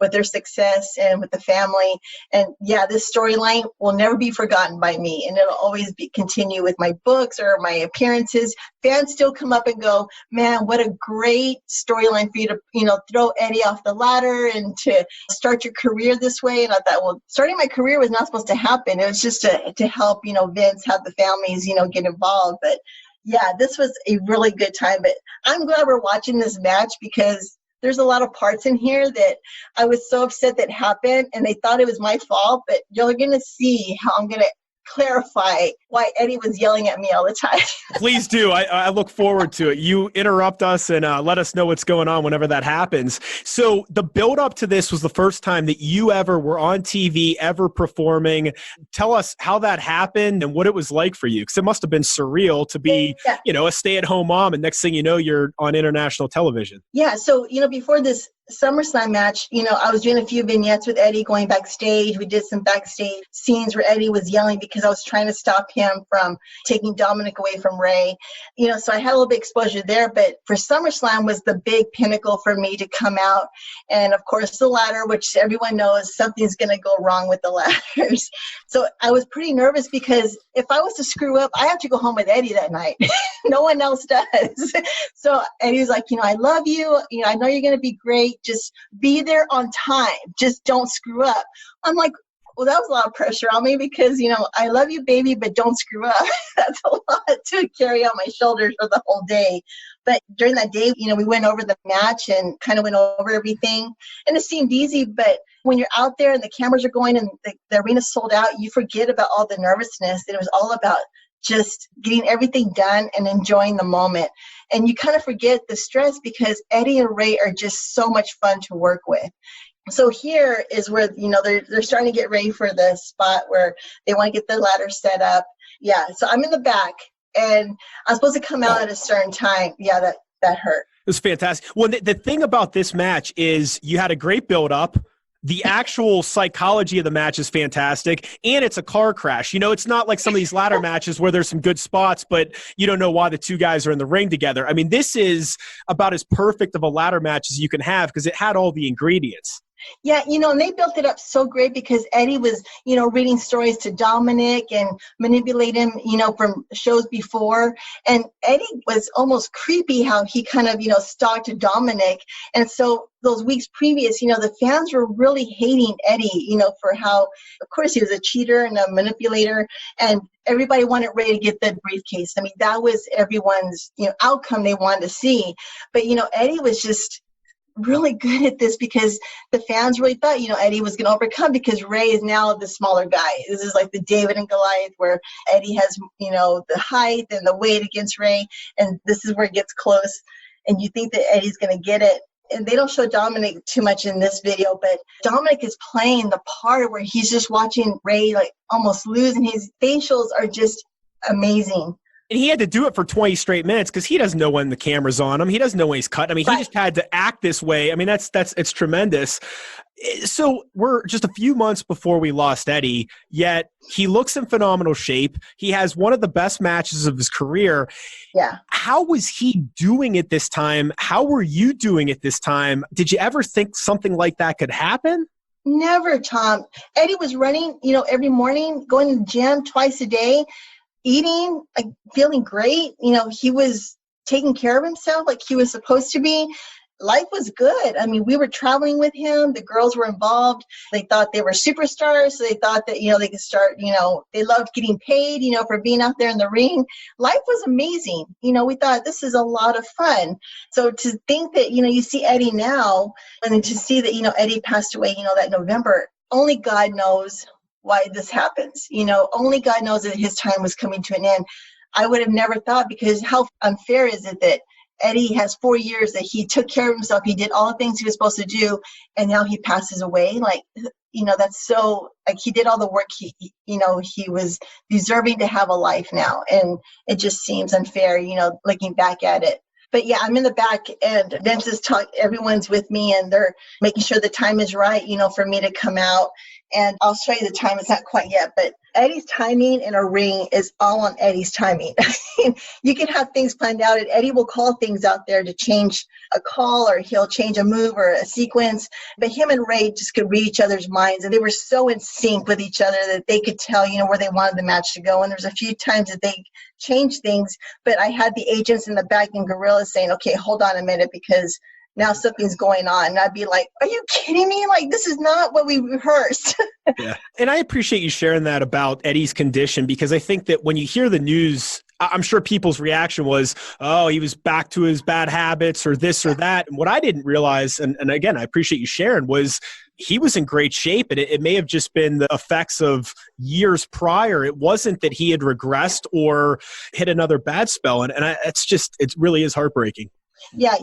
with their success and with the family. And yeah, this storyline will never be forgotten by me, and it'll always continue with my books or my appearances. Fans still come up and go, "Man, what a great storyline for you to, throw Eddie off the ladder and to start your career this way." And I thought, well, starting my career was not supposed to happen. It was just to help, Vince, have the families, get involved. But yeah, this was a really good time. But I'm glad we're watching this match, because there's a lot of parts in here that I was so upset that happened, and they thought it was my fault. But you're going to see how I'm going to clarify why Eddie was yelling at me all the time. Please do. I look forward to it. You interrupt us and let us know what's going on whenever that happens. So the build up to this was the first time that you ever were on TV, ever performing. Tell us how that happened and what it was like for you. Because it must have been surreal to be, a stay-at-home mom, and next thing you know, you're on international television. Yeah. So, before this Summerslam match, I was doing a few vignettes with Eddie going backstage. We did some backstage scenes where Eddie was yelling because I was trying to stop him from taking Dominik away from Ray. So I had a little bit of exposure there, but for SummerSlam was the big pinnacle for me to come out. And of course the ladder, which everyone knows something's going to go wrong with the ladders. So I was pretty nervous because if I was to screw up, I have to go home with Eddie that night. No one else does. So Eddie was like, I love you. I know you're going to be great. Just be there on time. Just don't screw up. I'm like, well, that was a lot of pressure on me because, I love you, baby, but don't screw up. That's a lot to carry on my shoulders for the whole day. But during that day, we went over the match and kind of went over everything. And it seemed easy, but when you're out there and the cameras are going and the arena's sold out, you forget about all the nervousness. It was all about just getting everything done and enjoying the moment. And you kind of forget the stress because Eddie and Ray are just so much fun to work with. So here is where, they're starting to get ready for the spot where they want to get the ladder set up. Yeah, so I'm in the back, and I'm supposed to come out at a certain time. Yeah, that hurt. It was fantastic. Well, the thing about this match is you had a great build-up. The actual psychology of the match is fantastic, and it's a car crash. It's not like some of these ladder matches where there's some good spots, but you don't know why the two guys are in the ring together. I mean, this is about as perfect of a ladder match as you can have because it had all the ingredients. Yeah, and they built it up so great because Eddie was, reading stories to Dominik and manipulating him, from shows before. And Eddie was almost creepy how he kind of, stalked Dominik. And so those weeks previous, the fans were really hating Eddie, for how, of course, he was a cheater and a manipulator. And everybody wanted Ray to get the briefcase. I mean, that was everyone's, outcome they wanted to see. But, Eddie was just really good at this because the fans really thought, Eddie was going to overcome because Ray is now the smaller guy. This is like the David and Goliath where Eddie has, the height and the weight against Ray. And this is where it gets close. And you think that Eddie's going to get it. And they don't show Dominik too much in this video, but Dominik is playing the part where he's just watching Ray like almost lose. And his facials are just amazing. And he had to do it for 20 straight minutes because he doesn't know when the camera's on him. He doesn't know when he's cut. I mean, he just had to act this way. I mean, it's tremendous. So we're just a few months before we lost Eddie, yet he looks in phenomenal shape. He has one of the best matches of his career. Yeah. How was he doing it this time? How were you doing it this time? Did you ever think something like that could happen? Never, Tom. Eddie was running, every morning, going to the gym twice a day, eating, like feeling great. He was taking care of himself like he was supposed to be. Life was good. I mean, we were traveling with him. The girls were involved. They thought they were superstars. So they thought that, they could start, they loved getting paid, for being out there in the ring. Life was amazing. We thought this is a lot of fun. So to think that, you see Eddie now and then to see that, Eddie passed away, that November, only God knows why this happens. Only God knows that his time was coming to an end. I would have never thought because how unfair is it that Eddie has 4 years that he took care of himself. He did all the things he was supposed to do. And now he passes away. Like, that's so, like he did all the work. He was deserving to have a life now. And it just seems unfair, looking back at it. But yeah, I'm in the back and Vince is everyone's with me and they're making sure the time is right, for me to come out. And I'll show you the time. It's not quite yet, but Eddie's timing in a ring is all on Eddie's timing. You can have things planned out and Eddie will call things out there to change a call or he'll change a move or a sequence. But him and Ray just could read each other's minds and they were so in sync with each other that they could tell, where they wanted the match to go. And there's a few times that they changed things, but I had the agents in the back and gorillas saying, okay, hold on a minute because now something's going on. And I'd be like, are you kidding me? Like, this is not what we rehearsed. Yeah. And I appreciate you sharing that about Eddie's condition because I think that when you hear the news I'm sure people's reaction was, oh, he was back to his bad habits or this or that. And what I didn't realize, and again, I appreciate you sharing, was he was in great shape. And it may have just been the effects of years prior. It wasn't that he had regressed or hit another bad spell. And it really is heartbreaking. Yeah,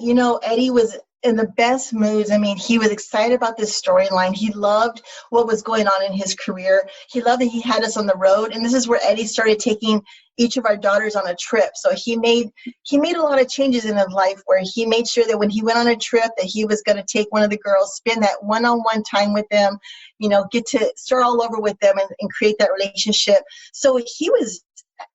Eddie was in the best moods. I mean, he was excited about this storyline. He loved what was going on in his career. He loved that he had us on the road. And this is where Eddie started taking each of our daughters on a trip. So he made a lot of changes in his life, where he made sure that when he went on a trip that he was going to take one of the girls, spend that one-on-one time with them, get to start all over with them and create that relationship. So he was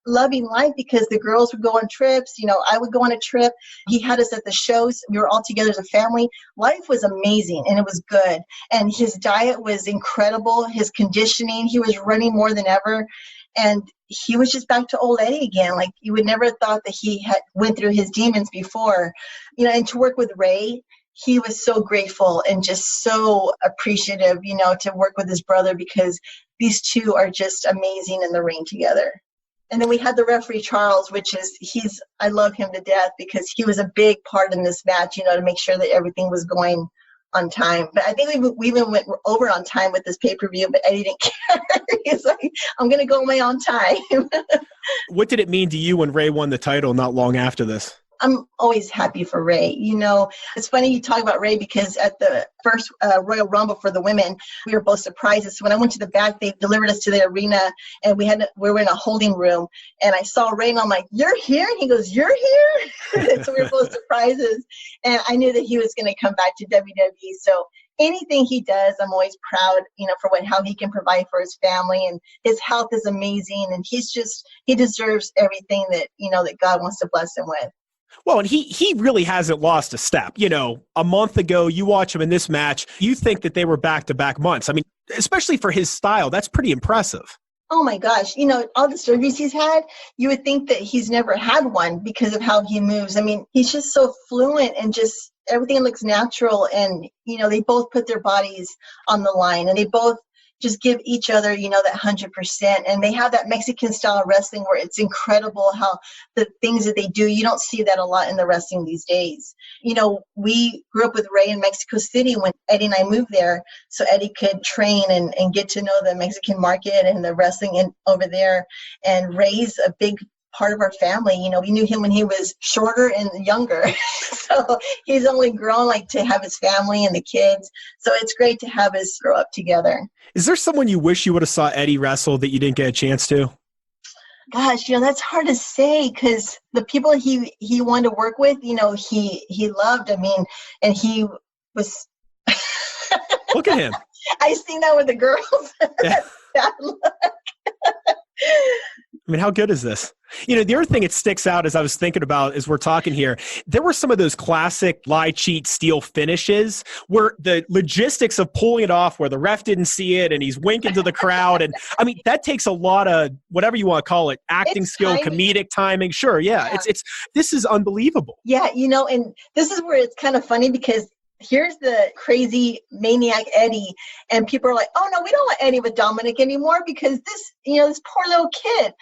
loving life because the girls would go on trips. I would go on a trip. He had us at the shows. We were all together as a family. Life was amazing and it was good. And his diet was incredible. His conditioning, he was running more than ever. And he was just back to old Eddie again. Like, you would never have thought that he had went through his demons before. And to work with Ray, he was so grateful and just so appreciative, to work with his brother, because these two are just amazing in the ring together. And then we had the referee, Charles, I love him to death because he was a big part in this match, to make sure that everything was going on time. But I think we even went over on time with this pay-per-view, but Eddie didn't care. He's like, I'm going to go my own time. What did it mean to you when Ray won the title not long after this? I'm always happy for Ray. It's funny you talk about Ray because at the first Royal Rumble for the women, we were both surprised. So when I went to the back, they delivered us to the arena, and we were in a holding room, and I saw Ray, and I'm like, "You're here?" And he goes, "You're here?" So we were both surprises, and I knew that he was going to come back to WWE. So anything he does, I'm always proud, for how he can provide for his family, and his health is amazing, and he deserves everything that that God wants to bless him with. Well, and he really hasn't lost a step. A month ago, you watch him in this match, you think that they were back-to-back months. I mean, especially for his style, that's pretty impressive. Oh my gosh. All the surgeries he's had, you would think that he's never had one because of how he moves. I mean, he's just so fluent and just everything looks natural. And, they both put their bodies on the line, and they both just give each other, that 100%. And they have that Mexican style wrestling where it's incredible how the things that they do, you don't see that a lot in the wrestling these days. We grew up with Ray in Mexico City when Eddie and I moved there, so Eddie could train and get to know the Mexican market and the wrestling over there. And Ray's a big part of our family. We knew him when he was shorter and younger. So he's only grown to have his family and the kids. So it's great to have us grow up together. Is there someone you wish you would have saw Eddie wrestle that you didn't get a chance to? Gosh, that's hard to say because the people he wanted to work with, he loved. I mean, and he was. Look at him. I seen that with the girls. Yeah. Bad luck. I mean, how good is this? The other thing it sticks out as I was thinking about as we're talking here, there were some of those classic lie, cheat, steal finishes where the logistics of pulling it off where the ref didn't see it and he's winking to the crowd. And I mean, that takes a lot of whatever you want to call it, acting skill, comedic timing. Sure. Yeah. This is unbelievable. Yeah. And this is where it's kind of funny because here's the crazy maniac Eddie, and people are like, "Oh no, we don't want Eddie with Dominic anymore because this poor little kid."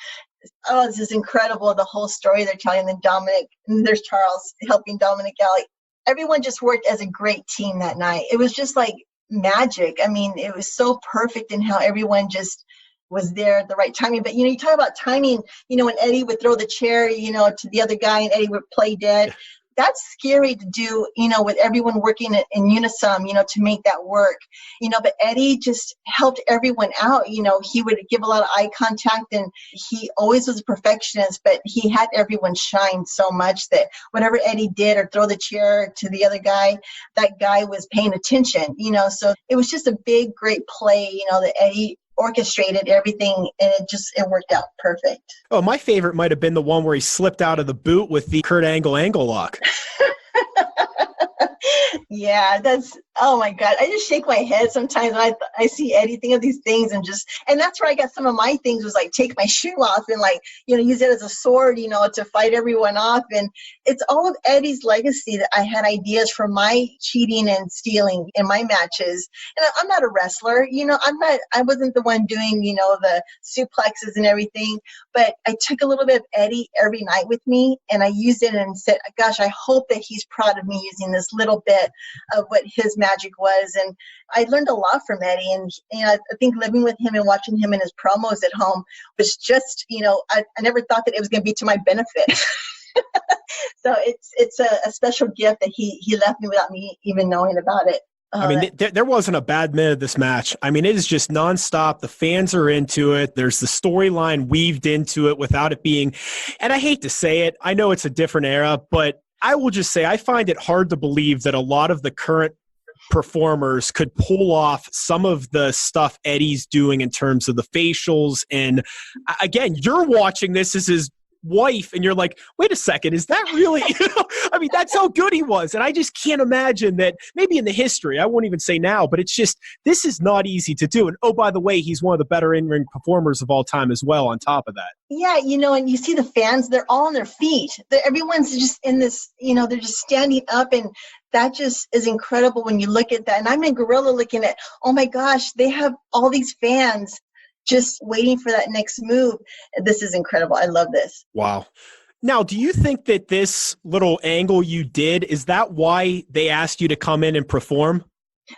Oh, this is incredible. The whole story they're telling. Then Dominic, and there's Charles helping Dominic out. Everyone just worked as a great team that night. It was just like magic. I mean, it was so perfect in how everyone just was there at the right timing. But you talk about timing. When Eddie would throw the chair, to the other guy, and Eddie would play dead. That's scary to do, with everyone working in unison, to make that work, but Eddie just helped everyone out. He would give a lot of eye contact, and he always was a perfectionist, but he had everyone shine so much that whatever Eddie did or throw the chair to the other guy, that guy was paying attention, so it was just a big, great play, that Eddie orchestrated everything, and it worked out perfect. Oh, my favorite might have been the one where he slipped out of the boot with the Kurt Angle lock. Yeah, oh my God. I just shake my head sometimes when I see Eddie think of these things and that's where I got some of my things was like take my shoe off and like, use it as a sword, to fight everyone off. And it's all of Eddie's legacy that I had ideas for my cheating and stealing in my matches. And I'm not a wrestler, I wasn't the one doing, the suplexes and everything, but I took a little bit of Eddie every night with me and I used it and said, gosh, I hope that he's proud of me using this little bit of what his magic was. And I learned a lot from Eddie. And I think living with him and watching him in his promos at home was just, I never thought that it was going to be to my benefit. So it's a special gift that he left me without me even knowing about it. I mean, there wasn't a bad minute of this match. I mean, it is just nonstop. The fans are into it. There's the storyline weaved into it without it being, and I hate to say it, I know it's a different era, but I will just say I find it hard to believe that a lot of the current performers could pull off some of the stuff Eddie's doing in terms of the facials. And again, you're watching this as his wife and you're like, wait a second, is that really, I mean, that's how good he was. And I just can't imagine that maybe in the history, I won't even say now, but it's just, this is not easy to do. And oh, by the way, he's one of the better in-ring performers of all time as well on top of that. Yeah, and you see the fans, they're all on their feet. Everyone's just in this, they're just standing up, and that just is incredible when you look at that. And I'm in Gorilla looking at, oh my gosh, they have all these fans just waiting for that next move. This is incredible. I love this. Wow. Now, do you think that this little angle you did, is that why they asked you to come in and perform?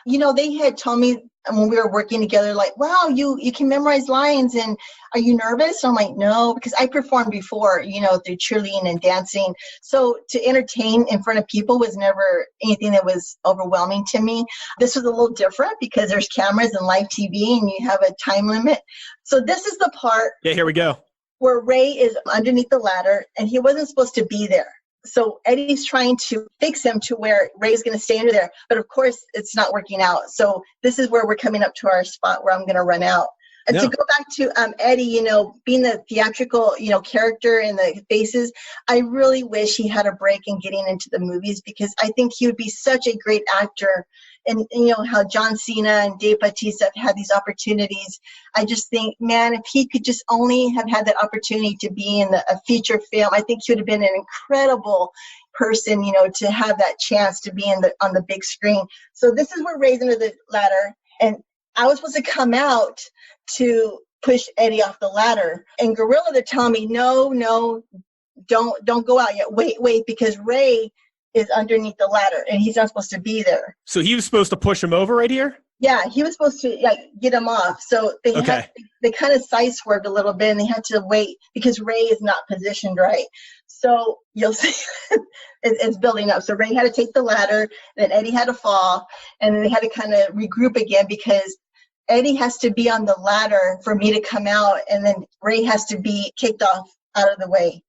They had told me when we were working together, like, wow, you can memorize lines, and are you nervous? I'm like, no, because I performed before, through cheerleading and dancing. So to entertain in front of people was never anything that was overwhelming to me. This was a little different because there's cameras and live TV and you have a time limit. So this is the part. Yeah, here we go. Where Ray is underneath the ladder and he wasn't supposed to be there. So Eddie's trying to fix him to where Ray's going to stay under there. But of course, it's not working out. So this is where we're coming up to our spot where I'm going to run out. And to go back to Eddie, being the theatrical, character in the faces, I really wish he had a break in getting into the movies because I think he would be such a great actor. And how John Cena and Dave Bautista have had these opportunities. I just think, man, if he could just only have had that opportunity to be in a feature film, I think he would have been an incredible person, to have that chance to be on the big screen. So this is where Ray's under the ladder, and I was supposed to come out to push Eddie off the ladder. And Gorilla, they're telling me, no, don't go out yet. Wait, because Ray is underneath the ladder and he's not supposed to be there. So he was supposed to push him over right here? Yeah, he was supposed to get him off. So they kind of side swerved a little bit and they had to wait because Ray is not positioned right. So you'll see it's building up. So Ray had to take the ladder, then Eddie had to fall, and then they had to kind of regroup again because Eddie has to be on the ladder for me to come out, and then Ray has to be kicked off out of the way.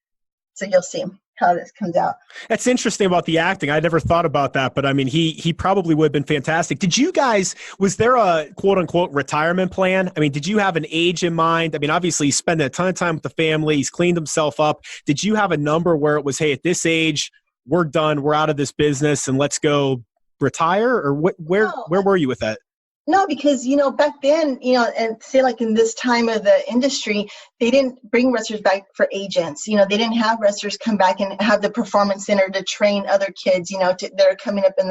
So you'll see how this comes out. That's interesting about the acting. I never thought about that, but I mean, he probably would have been fantastic. Did you guys, was there a quote unquote retirement plan? I mean, did you have an age in mind? I mean, obviously he's spending a ton of time with the family. He's cleaned himself up. Did you have a number where it was, hey, at this age, we're done. We're out of this business and let's go retire? Or where were you with that? No, because, back then, and say like in this time of the industry, they didn't bring wrestlers back for agents. They didn't have wrestlers come back and have the performance center to train other kids, that are coming up in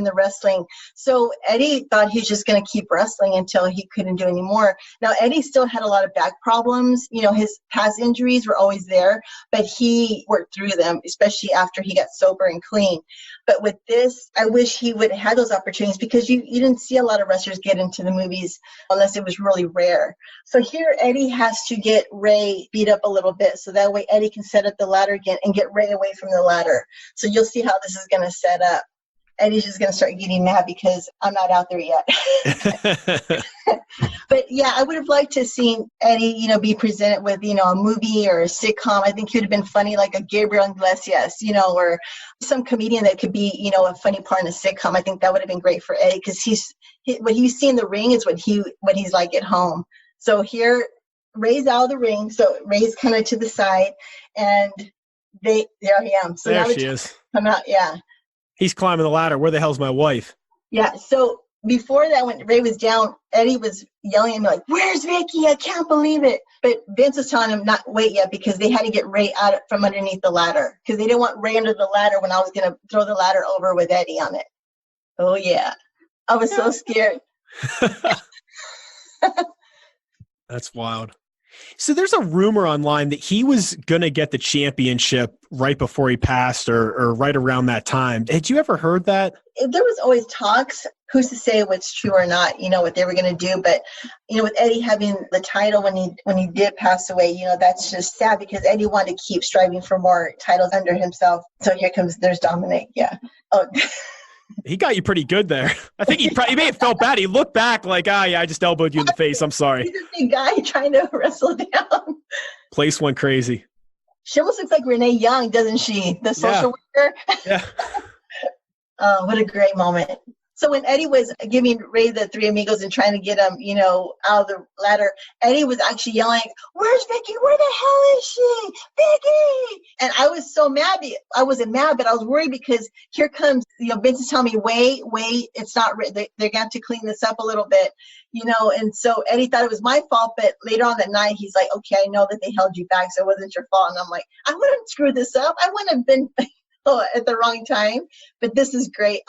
the wrestling. So Eddie thought he was just going to keep wrestling until he couldn't do anymore. Now, Eddie still had a lot of back problems. His past injuries were always there, but he worked through them, especially after he got sober and clean. But with this, I wish he would have had those opportunities because you didn't see a lot of wrestlers get into the movies unless it was really rare. So here, Eddie has to get Ray beat up a little bit so that way Eddie can set up the ladder again and get Ray away from the ladder. So you'll see how this is going to set up. Eddie's just going to start getting mad because I'm not out there yet. But yeah, I would have liked to have seen Eddie, be presented with, a movie or a sitcom. I think he would have been funny, like a Gabriel Iglesias, or some comedian that could be, a funny part in a sitcom. I think that would have been great for Eddie because what you see in the ring is what he's like at home. So here, Ray's out of the ring. So Ray's kind of to the side and there I am. So there she is. Come out. Yeah. He's climbing the ladder. Where the hell's my wife? Yeah. So before that, when Ray was down, Eddie was yelling at me like, "Where's Vickie? I can't believe it." But Vince was telling him not wait yet because they had to get Ray out from underneath the ladder because they didn't want Ray under the ladder when I was going to throw the ladder over with Eddie on it. Oh, yeah. I was so scared. That's wild. So there's a rumor online that he was going to get the championship right before he passed or right around that time. Had you ever heard that? There was always talks. Who's to say what's true or not, what they were going to do. But, with Eddie having the title when he did pass away, that's just sad because Eddie wanted to keep striving for more titles under himself. So there's DOMINIK. Yeah. Oh, he got you pretty good there. I think he may have felt bad. He looked back like, yeah, I just elbowed you in the face. I'm sorry. He's a big guy trying to wrestle down. Place went crazy. She almost looks like Renee Young, doesn't she? The social worker. Yeah. Oh, what a great moment. So when Eddie was giving Ray the three amigos and trying to get him, out of the ladder, Eddie was actually yelling, "Where's Vickie? Where the hell is she? Vickie!" And I was so mad. I wasn't mad, but I was worried because here comes, Vince is telling me, wait, it's not, they're going to have to clean this up a little bit, and so Eddie thought it was my fault, but later on that night, he's like, "Okay, I know that they held you back, so it wasn't your fault." And I'm like, I wouldn't screw this up. I wouldn't have been at the wrong time, but this is great.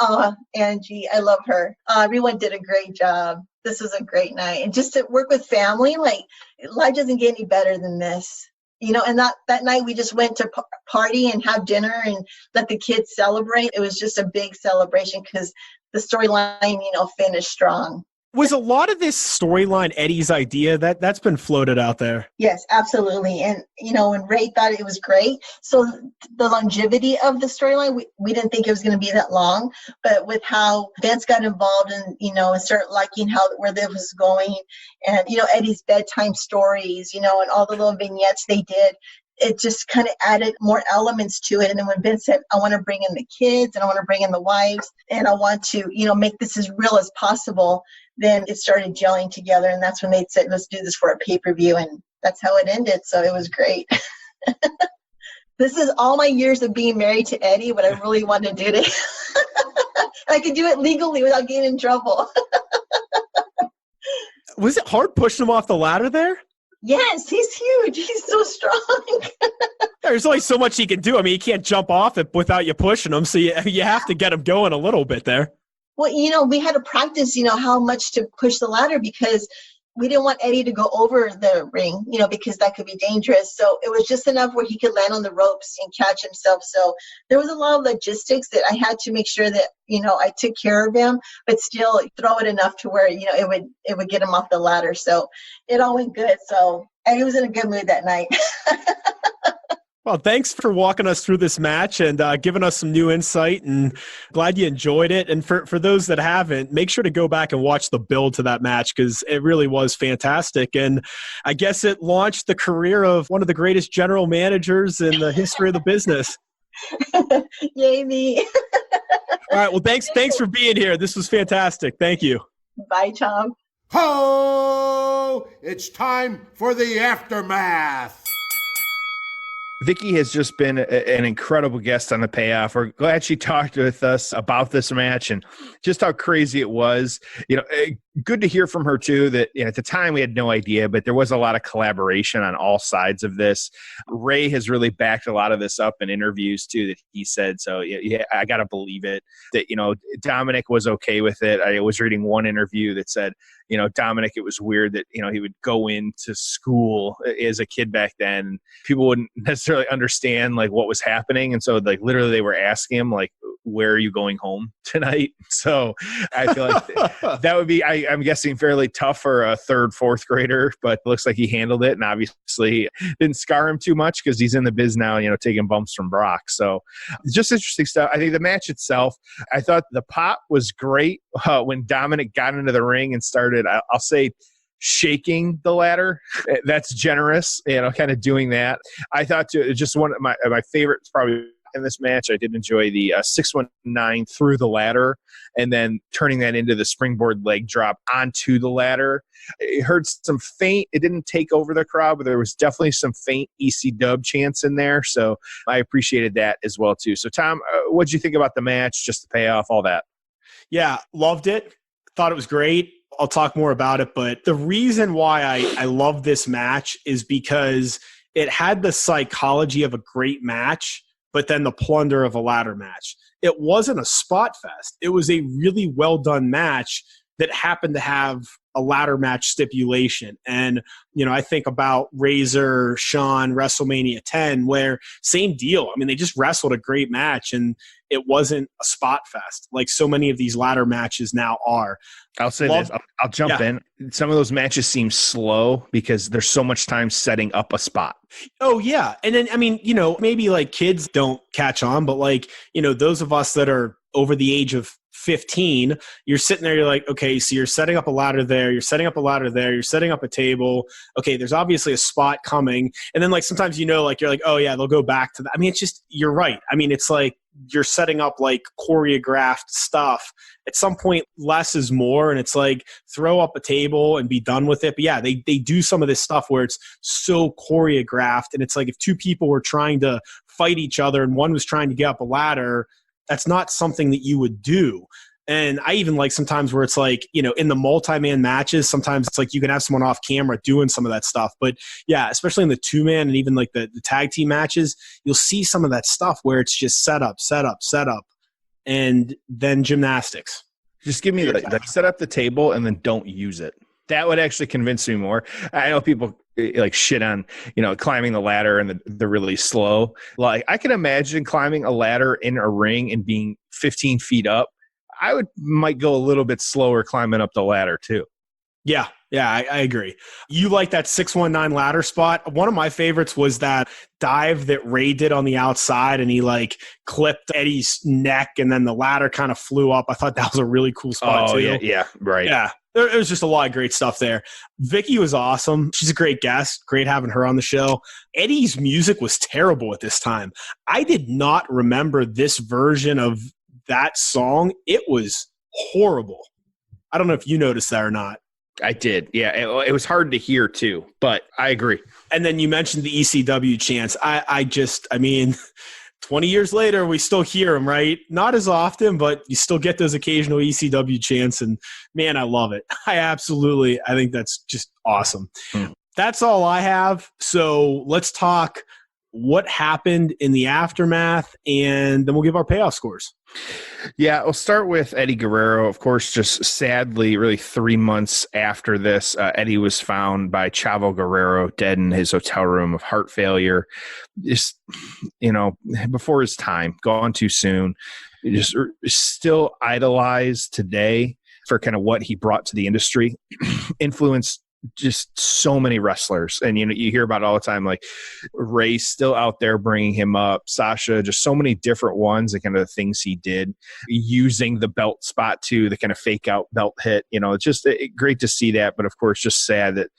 Angie, I love her. Everyone did a great job. This was a great night. And just to work with family, life doesn't get any better than this. And that night we just went to party and have dinner and let the kids celebrate. It was just a big celebration because the storyline, finished strong. Was a lot of this storyline Eddie's idea? That's been floated out there. Yes, absolutely. And, when Ray thought it was great. So the longevity of the storyline, we didn't think it was going to be that long. But with how Vince got involved and, and started liking where this was going and, Eddie's bedtime stories, and all the little vignettes they did, it just kind of added more elements to it. And then when Vince said, "I want to bring in the kids and I want to bring in the wives and I want to, make this as real as possible," then it started gelling together. And that's when they said, "Let's do this for a pay-per-view." And that's how it ended. So it was great. This is all my years of being married to Eddie, what I really want to do to him. I could do it legally without getting in trouble. Was it hard pushing him off the ladder there? Yes, he's huge. He's so strong. There's only so much he can do. I mean, he can't jump off it without you pushing him. So you have to get him going a little bit there. Well, we had to practice, how much to push the ladder because we didn't want Eddie to go over the ring, because that could be dangerous. So it was just enough where he could land on the ropes and catch himself. So there was a lot of logistics that I had to make sure that, I took care of him, but still throw it enough to where, it would get him off the ladder. So it all went good. So Eddie was in a good mood that night. Well, thanks for walking us through this match and giving us some new insight, and glad you enjoyed it. And for those that haven't, make sure to go back and watch the build to that match because it really was fantastic. And I guess it launched the career of one of the greatest general managers in the history of the business. Yay, me. All right. Well, thanks for being here. This was fantastic. Thank you. Bye, Tom. Ho! It's time for the aftermath. Vickie has just been an incredible guest on The Payoff. We're glad she talked with us about this match and just how crazy it was. Good to hear from her too that at the time we had no idea, but there was a lot of collaboration on all sides of this. Ray has really backed a lot of this up in interviews too that he said. So yeah, I got to believe it that, DOMINIK was okay with it. I was reading one interview that said, DOMINIK, it was weird that, he would go into school as a kid back then. People wouldn't necessarily understand what was happening. And so literally they were asking him where are you going home tonight? So I feel like that would be, I'm guessing, fairly tough for a third, fourth grader, but it looks like he handled it and obviously didn't scar him too much because he's in the biz now, taking bumps from Brock. So just interesting stuff. I think the match itself, I thought the pop was great when DOMINIK got into the ring and started, I'll say, shaking the ladder. That's generous, kind of doing that. I thought just one of my favorites probably in this match. I did enjoy the 619 through the ladder and then turning that into the springboard leg drop onto the ladder. It heard some faint, it didn't take over the crowd, but there was definitely some faint EC dub chants in there. So I appreciated that as well too. So Tom, what'd you think about the match, just the payoff, all that? Yeah, loved it. Thought it was great. I'll talk more about it, but the reason why I love this match is because it had the psychology of a great match, but then the plunder of a ladder match. It wasn't a spot fest. It was a really well done match that happened to have a ladder match stipulation. And, I think about Razor, Shawn, WrestleMania 10, where same deal. I mean, they just wrestled a great match and it wasn't a spot fest like so many of these ladder matches now are. I'll say this. I'll jump in. Some of those matches seem slow because there's so much time setting up a spot. Oh, yeah. And then, maybe like kids don't catch on, but like, those of us that are over the age of 15, you're sitting there, you're like, okay, so you're setting up a ladder there, you're setting up a ladder there, you're setting up a table. Okay, there's obviously a spot coming. And then like sometimes, like you're like, oh yeah, they'll go back to that. I mean, it's just, you're right. I mean, it's like you're setting up like choreographed stuff. At some point, less is more. And it's like throw up a table and be done with it. But yeah, they do some of this stuff where it's so choreographed. And it's like if two people were trying to fight each other and one was trying to get up a ladder, that's not something that you would do. And I even like sometimes where it's like, in the multi-man matches, sometimes it's like you can have someone off camera doing some of that stuff. But yeah, especially in the 2-man and even like the tag team matches, you'll see some of that stuff where it's just set up, and then gymnastics. Just give me that set up the table and then don't use it. That would actually convince me more. I know people like shit on, climbing the ladder and the really slow. Like I can imagine climbing a ladder in a ring and being 15 feet up. I might go a little bit slower climbing up the ladder too. Yeah, I agree. You like that 619 ladder spot. One of my favorites was that dive that Ray did on the outside and he like clipped Eddie's neck and then the ladder kind of flew up. I thought that was a really cool spot too. Yeah, right. Yeah. There was just a lot of great stuff there. Vickie was awesome. She's a great guest. Great having her on the show. Eddie's music was terrible at this time. I did not remember this version of that song. It was horrible. I don't know if you noticed that or not. I did. Yeah. It was hard to hear too, but I agree. And then you mentioned the ECW chants. I mean, 20 years later, we still hear them, right? Not as often, but you still get those occasional ECW chants. And man, I love it. I think that's just awesome. That's all I have. So let's talk what happened in the aftermath, and then we'll give our payoff scores. Yeah, we'll start with Eddie Guerrero. Of course, just sadly, really 3 months after this, Eddie was found by Chavo Guerrero dead in his hotel room of heart failure. Just, before his time, gone too soon. Just still idolized today for kind of what he brought to the industry. Influenced just so many wrestlers, and you hear about it all the time, like Ray's still out there bringing him up, Sasha, just so many different ones, and kind of the things he did using the belt spot too, the kind of fake out belt hit, it's just great to see that. But of course, just sad that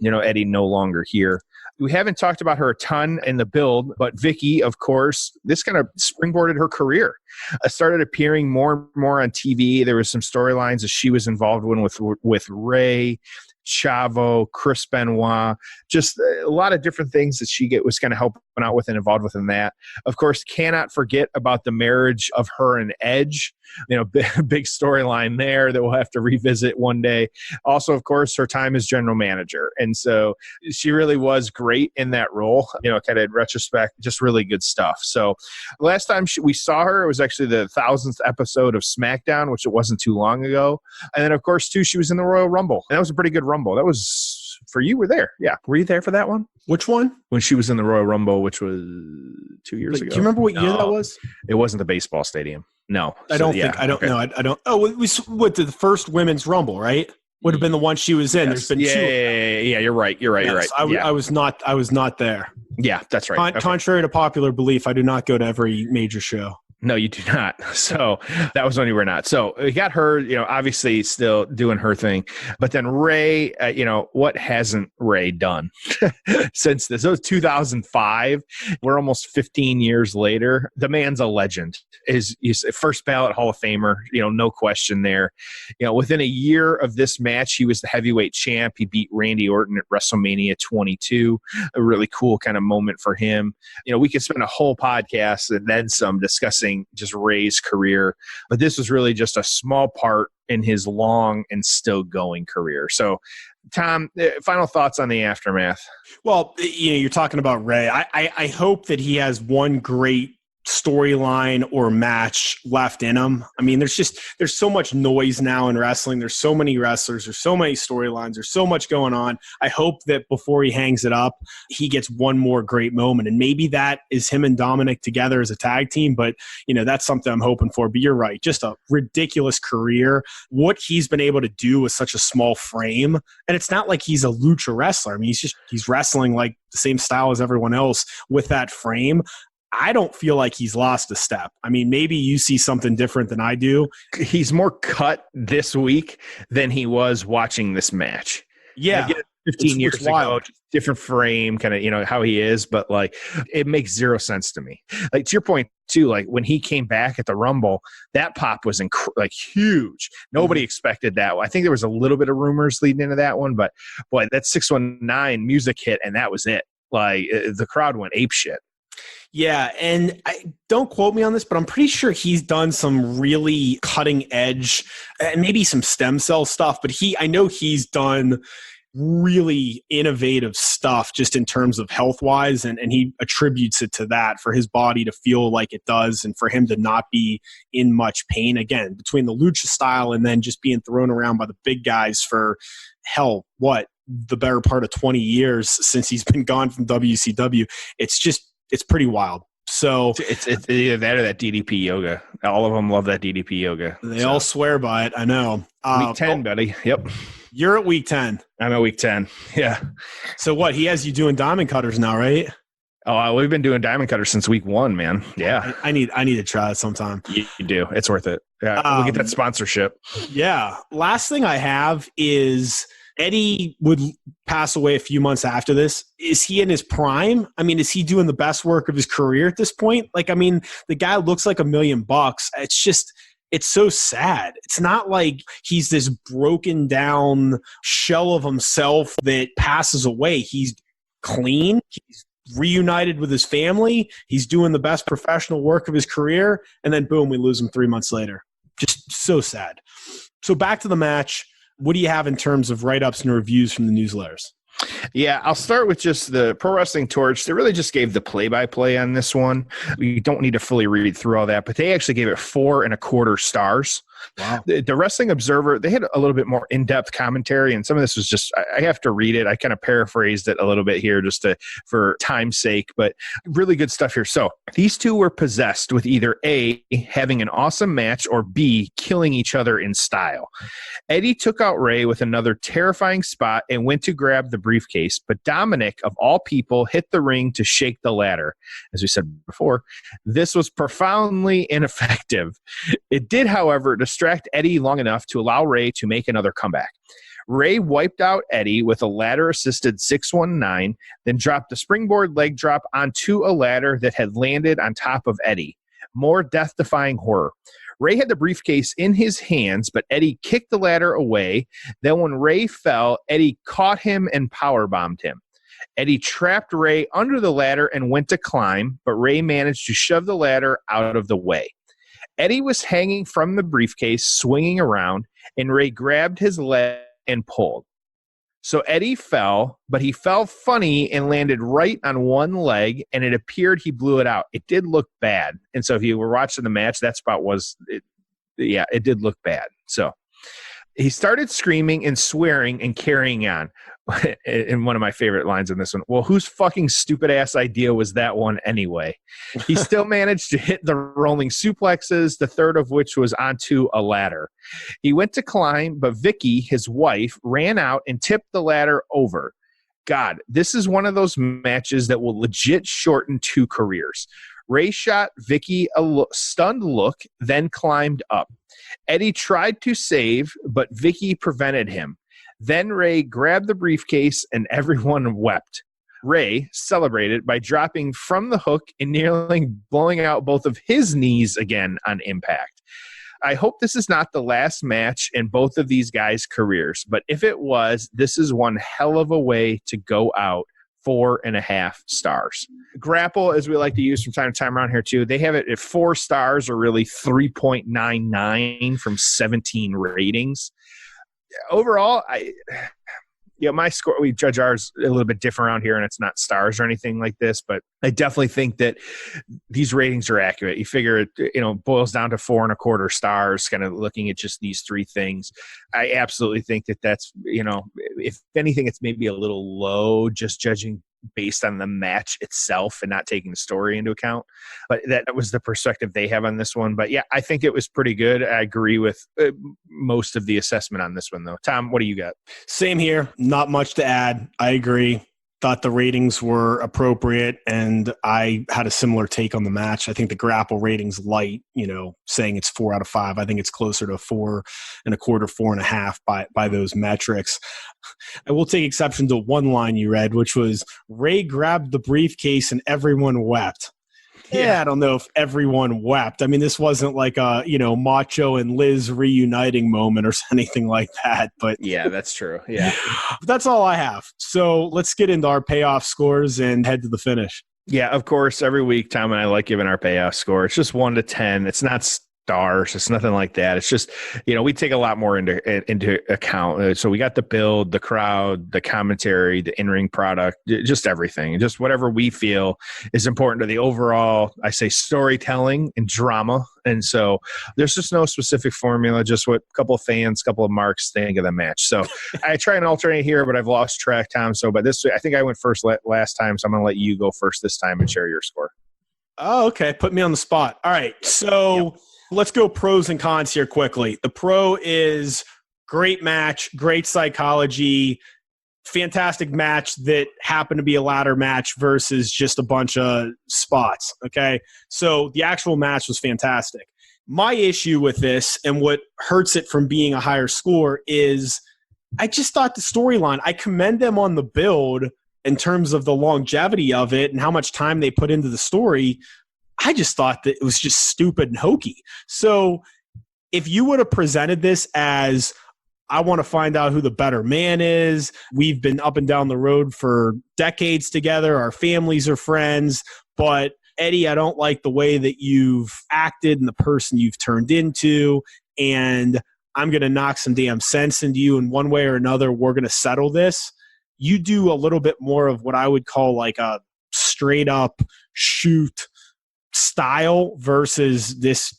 Eddie no longer here. We haven't talked about her a ton in the build, but Vickie, of course, this kind of springboarded her career. Started appearing more and more on TV. There was some storylines that she was involved in with Ray, Chavo, Chris Benoit, just a lot of different things that she was kind of helping out with and involved with in that. Of course, cannot forget about the marriage of her and Edge. Big storyline there that we'll have to revisit one day. Also, of course, her time as general manager. And so she really was great in that role, kind of in retrospect, just really good stuff. So last time we saw her, it was actually the 1000th episode of SmackDown, which it wasn't too long ago. And then, of course, too, she was in the Royal Rumble. And that was a pretty good Rumble. That was for you were there. Yeah. Were you there for that one? Which one? When she was in the Royal Rumble, which was 2 years ago. Do you remember what year that was? It wasn't the baseball stadium. No. I don't know. I don't. Oh, it was with the first women's Rumble, right? Would have been the one she was in. Yes. There's been two. Yeah. You're right. Yes, I was not there. Yeah, that's right. Contrary to popular belief, I do not go to every major show. No, you do not. So that was when you were not. So we got her, obviously still doing her thing. But then Ray, what hasn't Ray done since this? It was 2005. We're almost 15 years later. The man's a legend. He's a first ballot Hall of Famer, no question there. Within a year of this match, he was the heavyweight champ. He beat Randy Orton at WrestleMania 22. A really cool kind of moment for him. We could spend a whole podcast and then some discussing just Ray's career, but this was really just a small part in his long and still going career. So, Tom, final thoughts on the aftermath? Well, you're talking about Ray. I hope that he has one great storyline or match left in him. I mean, there's so much noise now in wrestling. There's so many wrestlers. There's so many storylines. There's so much going on. I hope that before he hangs it up, he gets one more great moment. And maybe that is him and Dominic together as a tag team. But, that's something I'm hoping for. But you're right. Just a ridiculous career. What he's been able to do with such a small frame. And it's not like he's a lucha wrestler. I mean, he's wrestling like the same style as everyone else with that frame. I don't feel like he's lost a step. I mean, maybe you see something different than I do. He's more cut this week than he was watching this match. Yeah. 15 years ago, different frame, kind of, how he is, but it makes zero sense to me. To your point too, when he came back at the Rumble, that pop was huge. Nobody expected that. I think there was a little bit of rumors leading into that one, but boy, that 619 music hit and that was it. The crowd went apeshit. Yeah, and don't quote me on this, but I'm pretty sure he's done some really cutting edge and maybe some stem cell stuff, but I know he's done really innovative stuff just in terms of health-wise, and he attributes it to that for his body to feel like it does and for him to not be in much pain. Again, between the lucha style and then just being thrown around by the big guys for, the better part of 20 years since he's been gone from WCW. It's pretty wild. So it's either that or that DDP yoga. All of them love that DDP yoga. They all swear by it. I know. Week 10, buddy. Yep. You're at week 10. I'm at week 10. Yeah. So what? He has you doing diamond cutters now, right? Oh, we've been doing diamond cutters since week 1, man. Yeah. I need to try it sometime. You do. It's worth it. Yeah. We'll get that sponsorship. Yeah. Last thing I have is Eddie would pass away a few months after this. Is he in his prime? I mean, is he doing the best work of his career at this point? The guy looks like $1 million. It's so sad. It's not like he's this broken down shell of himself that passes away. He's clean. He's reunited with his family. He's doing the best professional work of his career. And then boom, we lose him 3 months later. Just so sad. So back to the match. What do you have in terms of write-ups and reviews from the newsletters? Yeah, I'll start with just the Pro Wrestling Torch. They really just gave the play-by-play on this one. We don't need to fully read through all that, but they actually gave it 4.25 stars. Wow. The Wrestling Observer, they had a little bit more in-depth commentary, and some of this was just, I have to read it. I kind of paraphrased it a little bit here just for time's sake, but really good stuff here. So these two were possessed with either A, having an awesome match, or B, killing each other in style. Eddie took out Ray with another terrifying spot and went to grab the briefcase, but Dominic, of all people, hit the ring to shake the ladder. As we said before, this was profoundly ineffective. It did, however, distract Eddie long enough to allow Ray to make another comeback. Ray wiped out Eddie with a ladder-assisted 619, then dropped a springboard leg drop onto a ladder that had landed on top of Eddie. More death-defying horror. Ray had the briefcase in his hands, but Eddie kicked the ladder away. Then when Ray fell, Eddie caught him and powerbombed him. Eddie trapped Ray under the ladder and went to climb, but Ray managed to shove the ladder out of the way. Eddie was hanging from the briefcase, swinging around, and Ray grabbed his leg and pulled. So Eddie fell, but he fell funny and landed right on one leg, and it appeared he blew it out. It did look bad. And so if you were watching the match, that spot it did look bad. So he started screaming and swearing and carrying on. In one of my favorite lines in this one, well, whose fucking stupid ass idea was that one anyway? He still managed to hit the rolling suplexes, the third of which was onto a ladder. He went to climb, but Vickie, his wife, ran out and tipped the ladder over. God, this is one of those matches that will legit shorten 2 careers. Ray shot Vickie a stunned look, then climbed up. Eddie tried to save, but Vickie prevented him. Then Ray grabbed the briefcase and everyone wept. Ray celebrated by dropping from the hook and nearly blowing out both of his knees again on impact. I hope this is not the last match in both of these guys' careers, but if it was, this is one hell of a way to go out. 4.5 stars. Grapple, as we like to use from time to time around here too, they have it at 4 stars or really 3.99 from 17 ratings. Overall, my score, we judge ours a little bit different around here, and it's not stars or anything like this, but I definitely think that these ratings are accurate. You figure it, boils down to 4.25 stars, kind of looking at just these 3 things. I absolutely think that that's, if anything, it's maybe a little low, just judging based on the match itself and not taking the story into account. But that was the perspective they have on this one. But yeah, I think it was pretty good. I agree with most of the assessment on this one, though. Tom, what do you got? Same here. Not much to add. I agree. Thought the ratings were appropriate, and I had a similar take on the match. I think the grapple rating's light, saying it's 4 out of 5. I think it's closer to 4.25, 4.5 by those metrics. I will take exception to one line you read, which was Ray grabbed the briefcase and everyone wept. Yeah, I don't know if everyone wept. I mean, this wasn't like a, Macho and Liz reuniting moment or anything like that. But yeah, that's true. Yeah. That's all I have. So let's get into our payoff scores and head to the finish. Yeah, of course. Every week, Tom and I like giving our payoff score. It's just 1 to 10. It's not stars. It's nothing like that. It's just, we take a lot more into account. So we got the build, the crowd, the commentary, the in-ring product, just everything. Just whatever we feel is important to the overall, I say, storytelling and drama. And so there's just no specific formula, just what a couple of fans, a couple of marks think of the match. So I try and alternate here, but I've lost track, Tom. But this, I think I went first last time, so I'm going to let you go first this time and share your score. Oh, okay. Put me on the spot. All right. So let's go pros and cons here quickly. The pro is great match, great psychology, fantastic match that happened to be a ladder match versus just a bunch of spots. Okay. So the actual match was fantastic. My issue with this and what hurts it from being a higher score is I just thought the storyline, I commend them on the build in terms of the longevity of it and how much time they put into the story. I just thought that it was just stupid and hokey. So if you would have presented this as, I want to find out who the better man is, we've been up and down the road for decades together, our families are friends, but Eddie, I don't like the way that you've acted and the person you've turned into, and I'm going to knock some damn sense into you, and one way or another, we're going to settle this. You do a little bit more of what I would call like a straight up shoot style versus this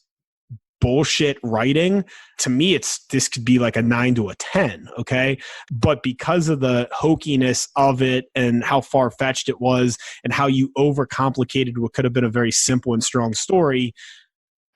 bullshit writing. To me, this could be like a 9 to a 10. Okay. But because of the hokiness of it and how far-fetched it was and how you overcomplicated what could have been a very simple and strong story,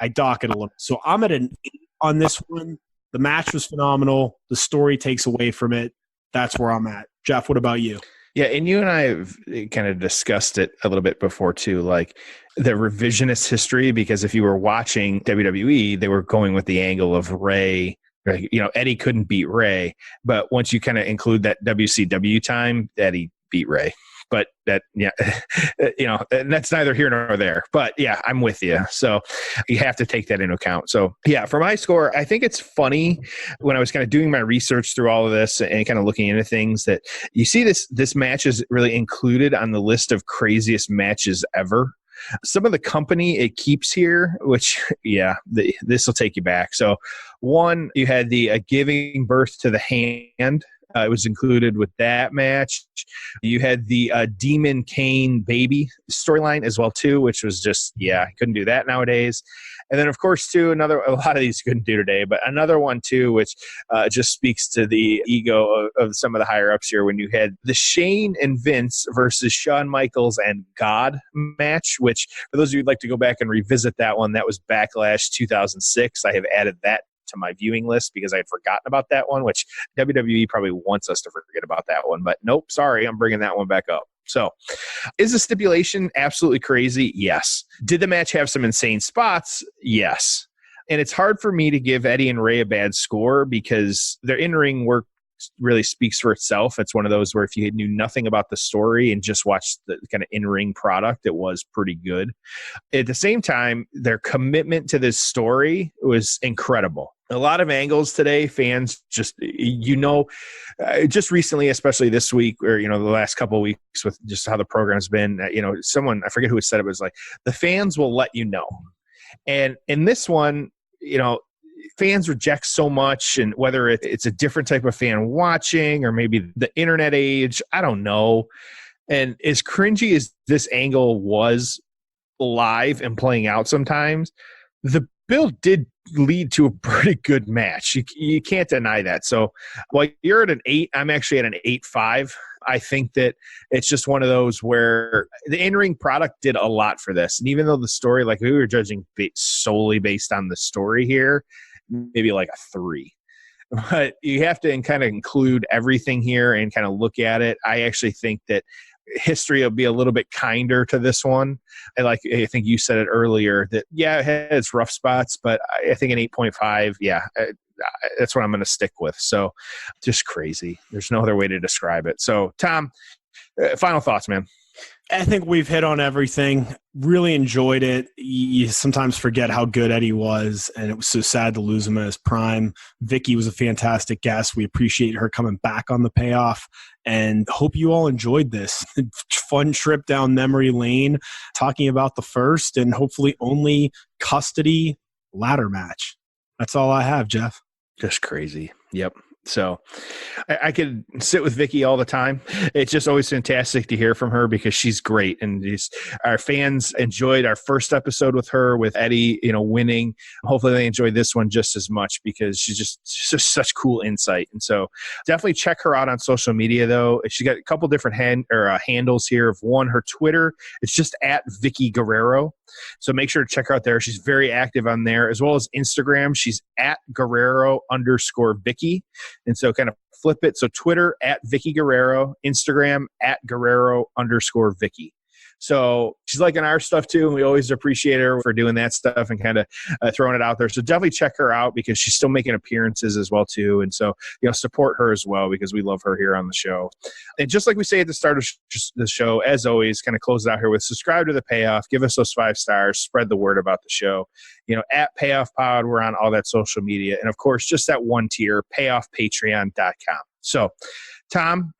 I dock it a little. So I'm at an 8 on this one. The match was phenomenal. The story takes away from it. That's where I'm at. Jeff, what about you? Yeah, and you and I have kind of discussed it a little bit before too, like the revisionist history, because if you were watching WWE, they were going with the angle of Ray. Eddie couldn't beat Ray, but once you kind of include that WCW time, Eddie beat Ray. But that, and that's neither here nor there. But yeah, I'm with you. So you have to take that into account. So yeah, for my score, I think it's funny when I was kind of doing my research through all of this and kind of looking into things that you see this match is really included on the list of craziest matches ever. Some of the company it keeps here, which, this will take you back. So one, you had the giving birth to the hand. It was included with that match. You had the Demon Kane baby storyline as well too, which was just, couldn't do that nowadays. And then of course too, a lot of these couldn't do today, but another one too, which just speaks to the ego of some of the higher ups here, when you had the Shane and Vince versus Shawn Michaels and God match, which for those of you who'd like to go back and revisit that one, that was Backlash 2006. I have added that to my viewing list because I had forgotten about that one, which WWE probably wants us to forget about that one. But nope, sorry, I'm bringing that one back up. So is the stipulation absolutely crazy? Yes. Did the match have some insane spots? Yes. And it's hard for me to give Eddie and Ray a bad score because their in-ring work really speaks for itself. It's one of those where if you knew nothing about the story and just watched the kind of in-ring product, it was pretty good. At the same time, their commitment to this story was incredible. A lot of angles today, fans just, just recently, especially this week or, the last couple of weeks with just how the program's been, someone, I forget who said it, was like, the fans will let you know. And in this one, fans reject so much, and whether it's a different type of fan watching or maybe the internet age, I don't know. And as cringy as this angle was live and playing out sometimes, the build did lead to a pretty good match. You can't deny that. So while you're at an 8, I'm actually at an 8.5. I think that it's just one of those where the in-ring product did a lot for this. And even though the story, like we were judging solely based on the story here, maybe like a 3. But you have to kind of include everything here and kind of look at it. I actually think that history will be a little bit kinder to this one. I think you said it earlier that, yeah, it has rough spots, but I think an 8.5, yeah, that's what I'm going to stick with. So just crazy. There's no other way to describe it. So Tom, final thoughts, man. I think we've hit on everything. Really enjoyed it. You sometimes forget how good Eddie was, and it was so sad to lose him at his prime. Vickie was a fantastic guest. We appreciate her coming back on the payoff, and hope you all enjoyed this fun trip down memory lane, talking about the first and hopefully only custody ladder match. That's all I have, Jeff. Just crazy. Yep. So I could sit with Vickie all the time. It's just always fantastic to hear from her because she's great. And our fans enjoyed our first episode with her, with Eddie, winning. Hopefully they enjoy this one just as much because she's just such cool insight. And so definitely check her out on social media, though. She got a couple different handles here. Of one, her Twitter, it's just at Vickie Guerrero. So make sure to check her out there. She's very active on there, as well as Instagram. She's at Guerrero_Vickie. And so kind of flip it. So Twitter at Vickie Guerrero, Instagram at Guerrero_Vickie. So she's liking our stuff too, and we always appreciate her for doing that stuff and kind of throwing it out there. So definitely check her out because she's still making appearances as well too. And so, support her as well because we love her here on the show. And just like we say at the start of the show, as always, kind of close it out here with subscribe to the Payoff, give us those 5 stars, spread the word about the show. At Payoff Pod, we're on all that social media. And of course, just that one tier, payoffpatreon.com. So Tom,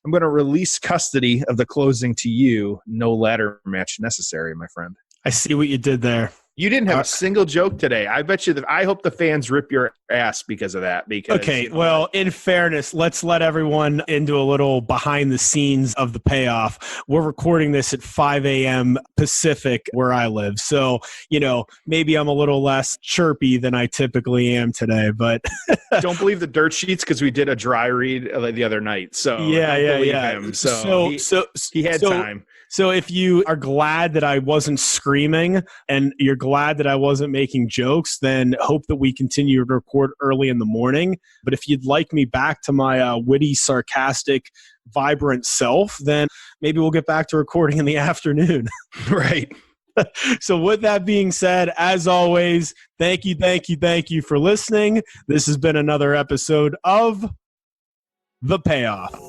I'm going to release custody of the closing to you. No ladder match necessary, my friend. I see what you did there. You didn't have a single joke today. I bet you I hope the fans rip your ass because of that. Okay, well, in fairness, let's let everyone into a little behind the scenes of the payoff. We're recording this at 5 a.m. Pacific where I live. So, maybe I'm a little less chirpy than I typically am today, but don't believe the dirt sheets because we did a dry read the other night. So yeah. Him. So he had time. So if you are glad that I wasn't screaming and you're glad that I wasn't making jokes, then hope that we continue to record early in the morning. But if you'd like me back to my witty, sarcastic, vibrant self, then maybe we'll get back to recording in the afternoon. Right. So with that being said, as always, thank you for listening. This has been another episode of The Payoff.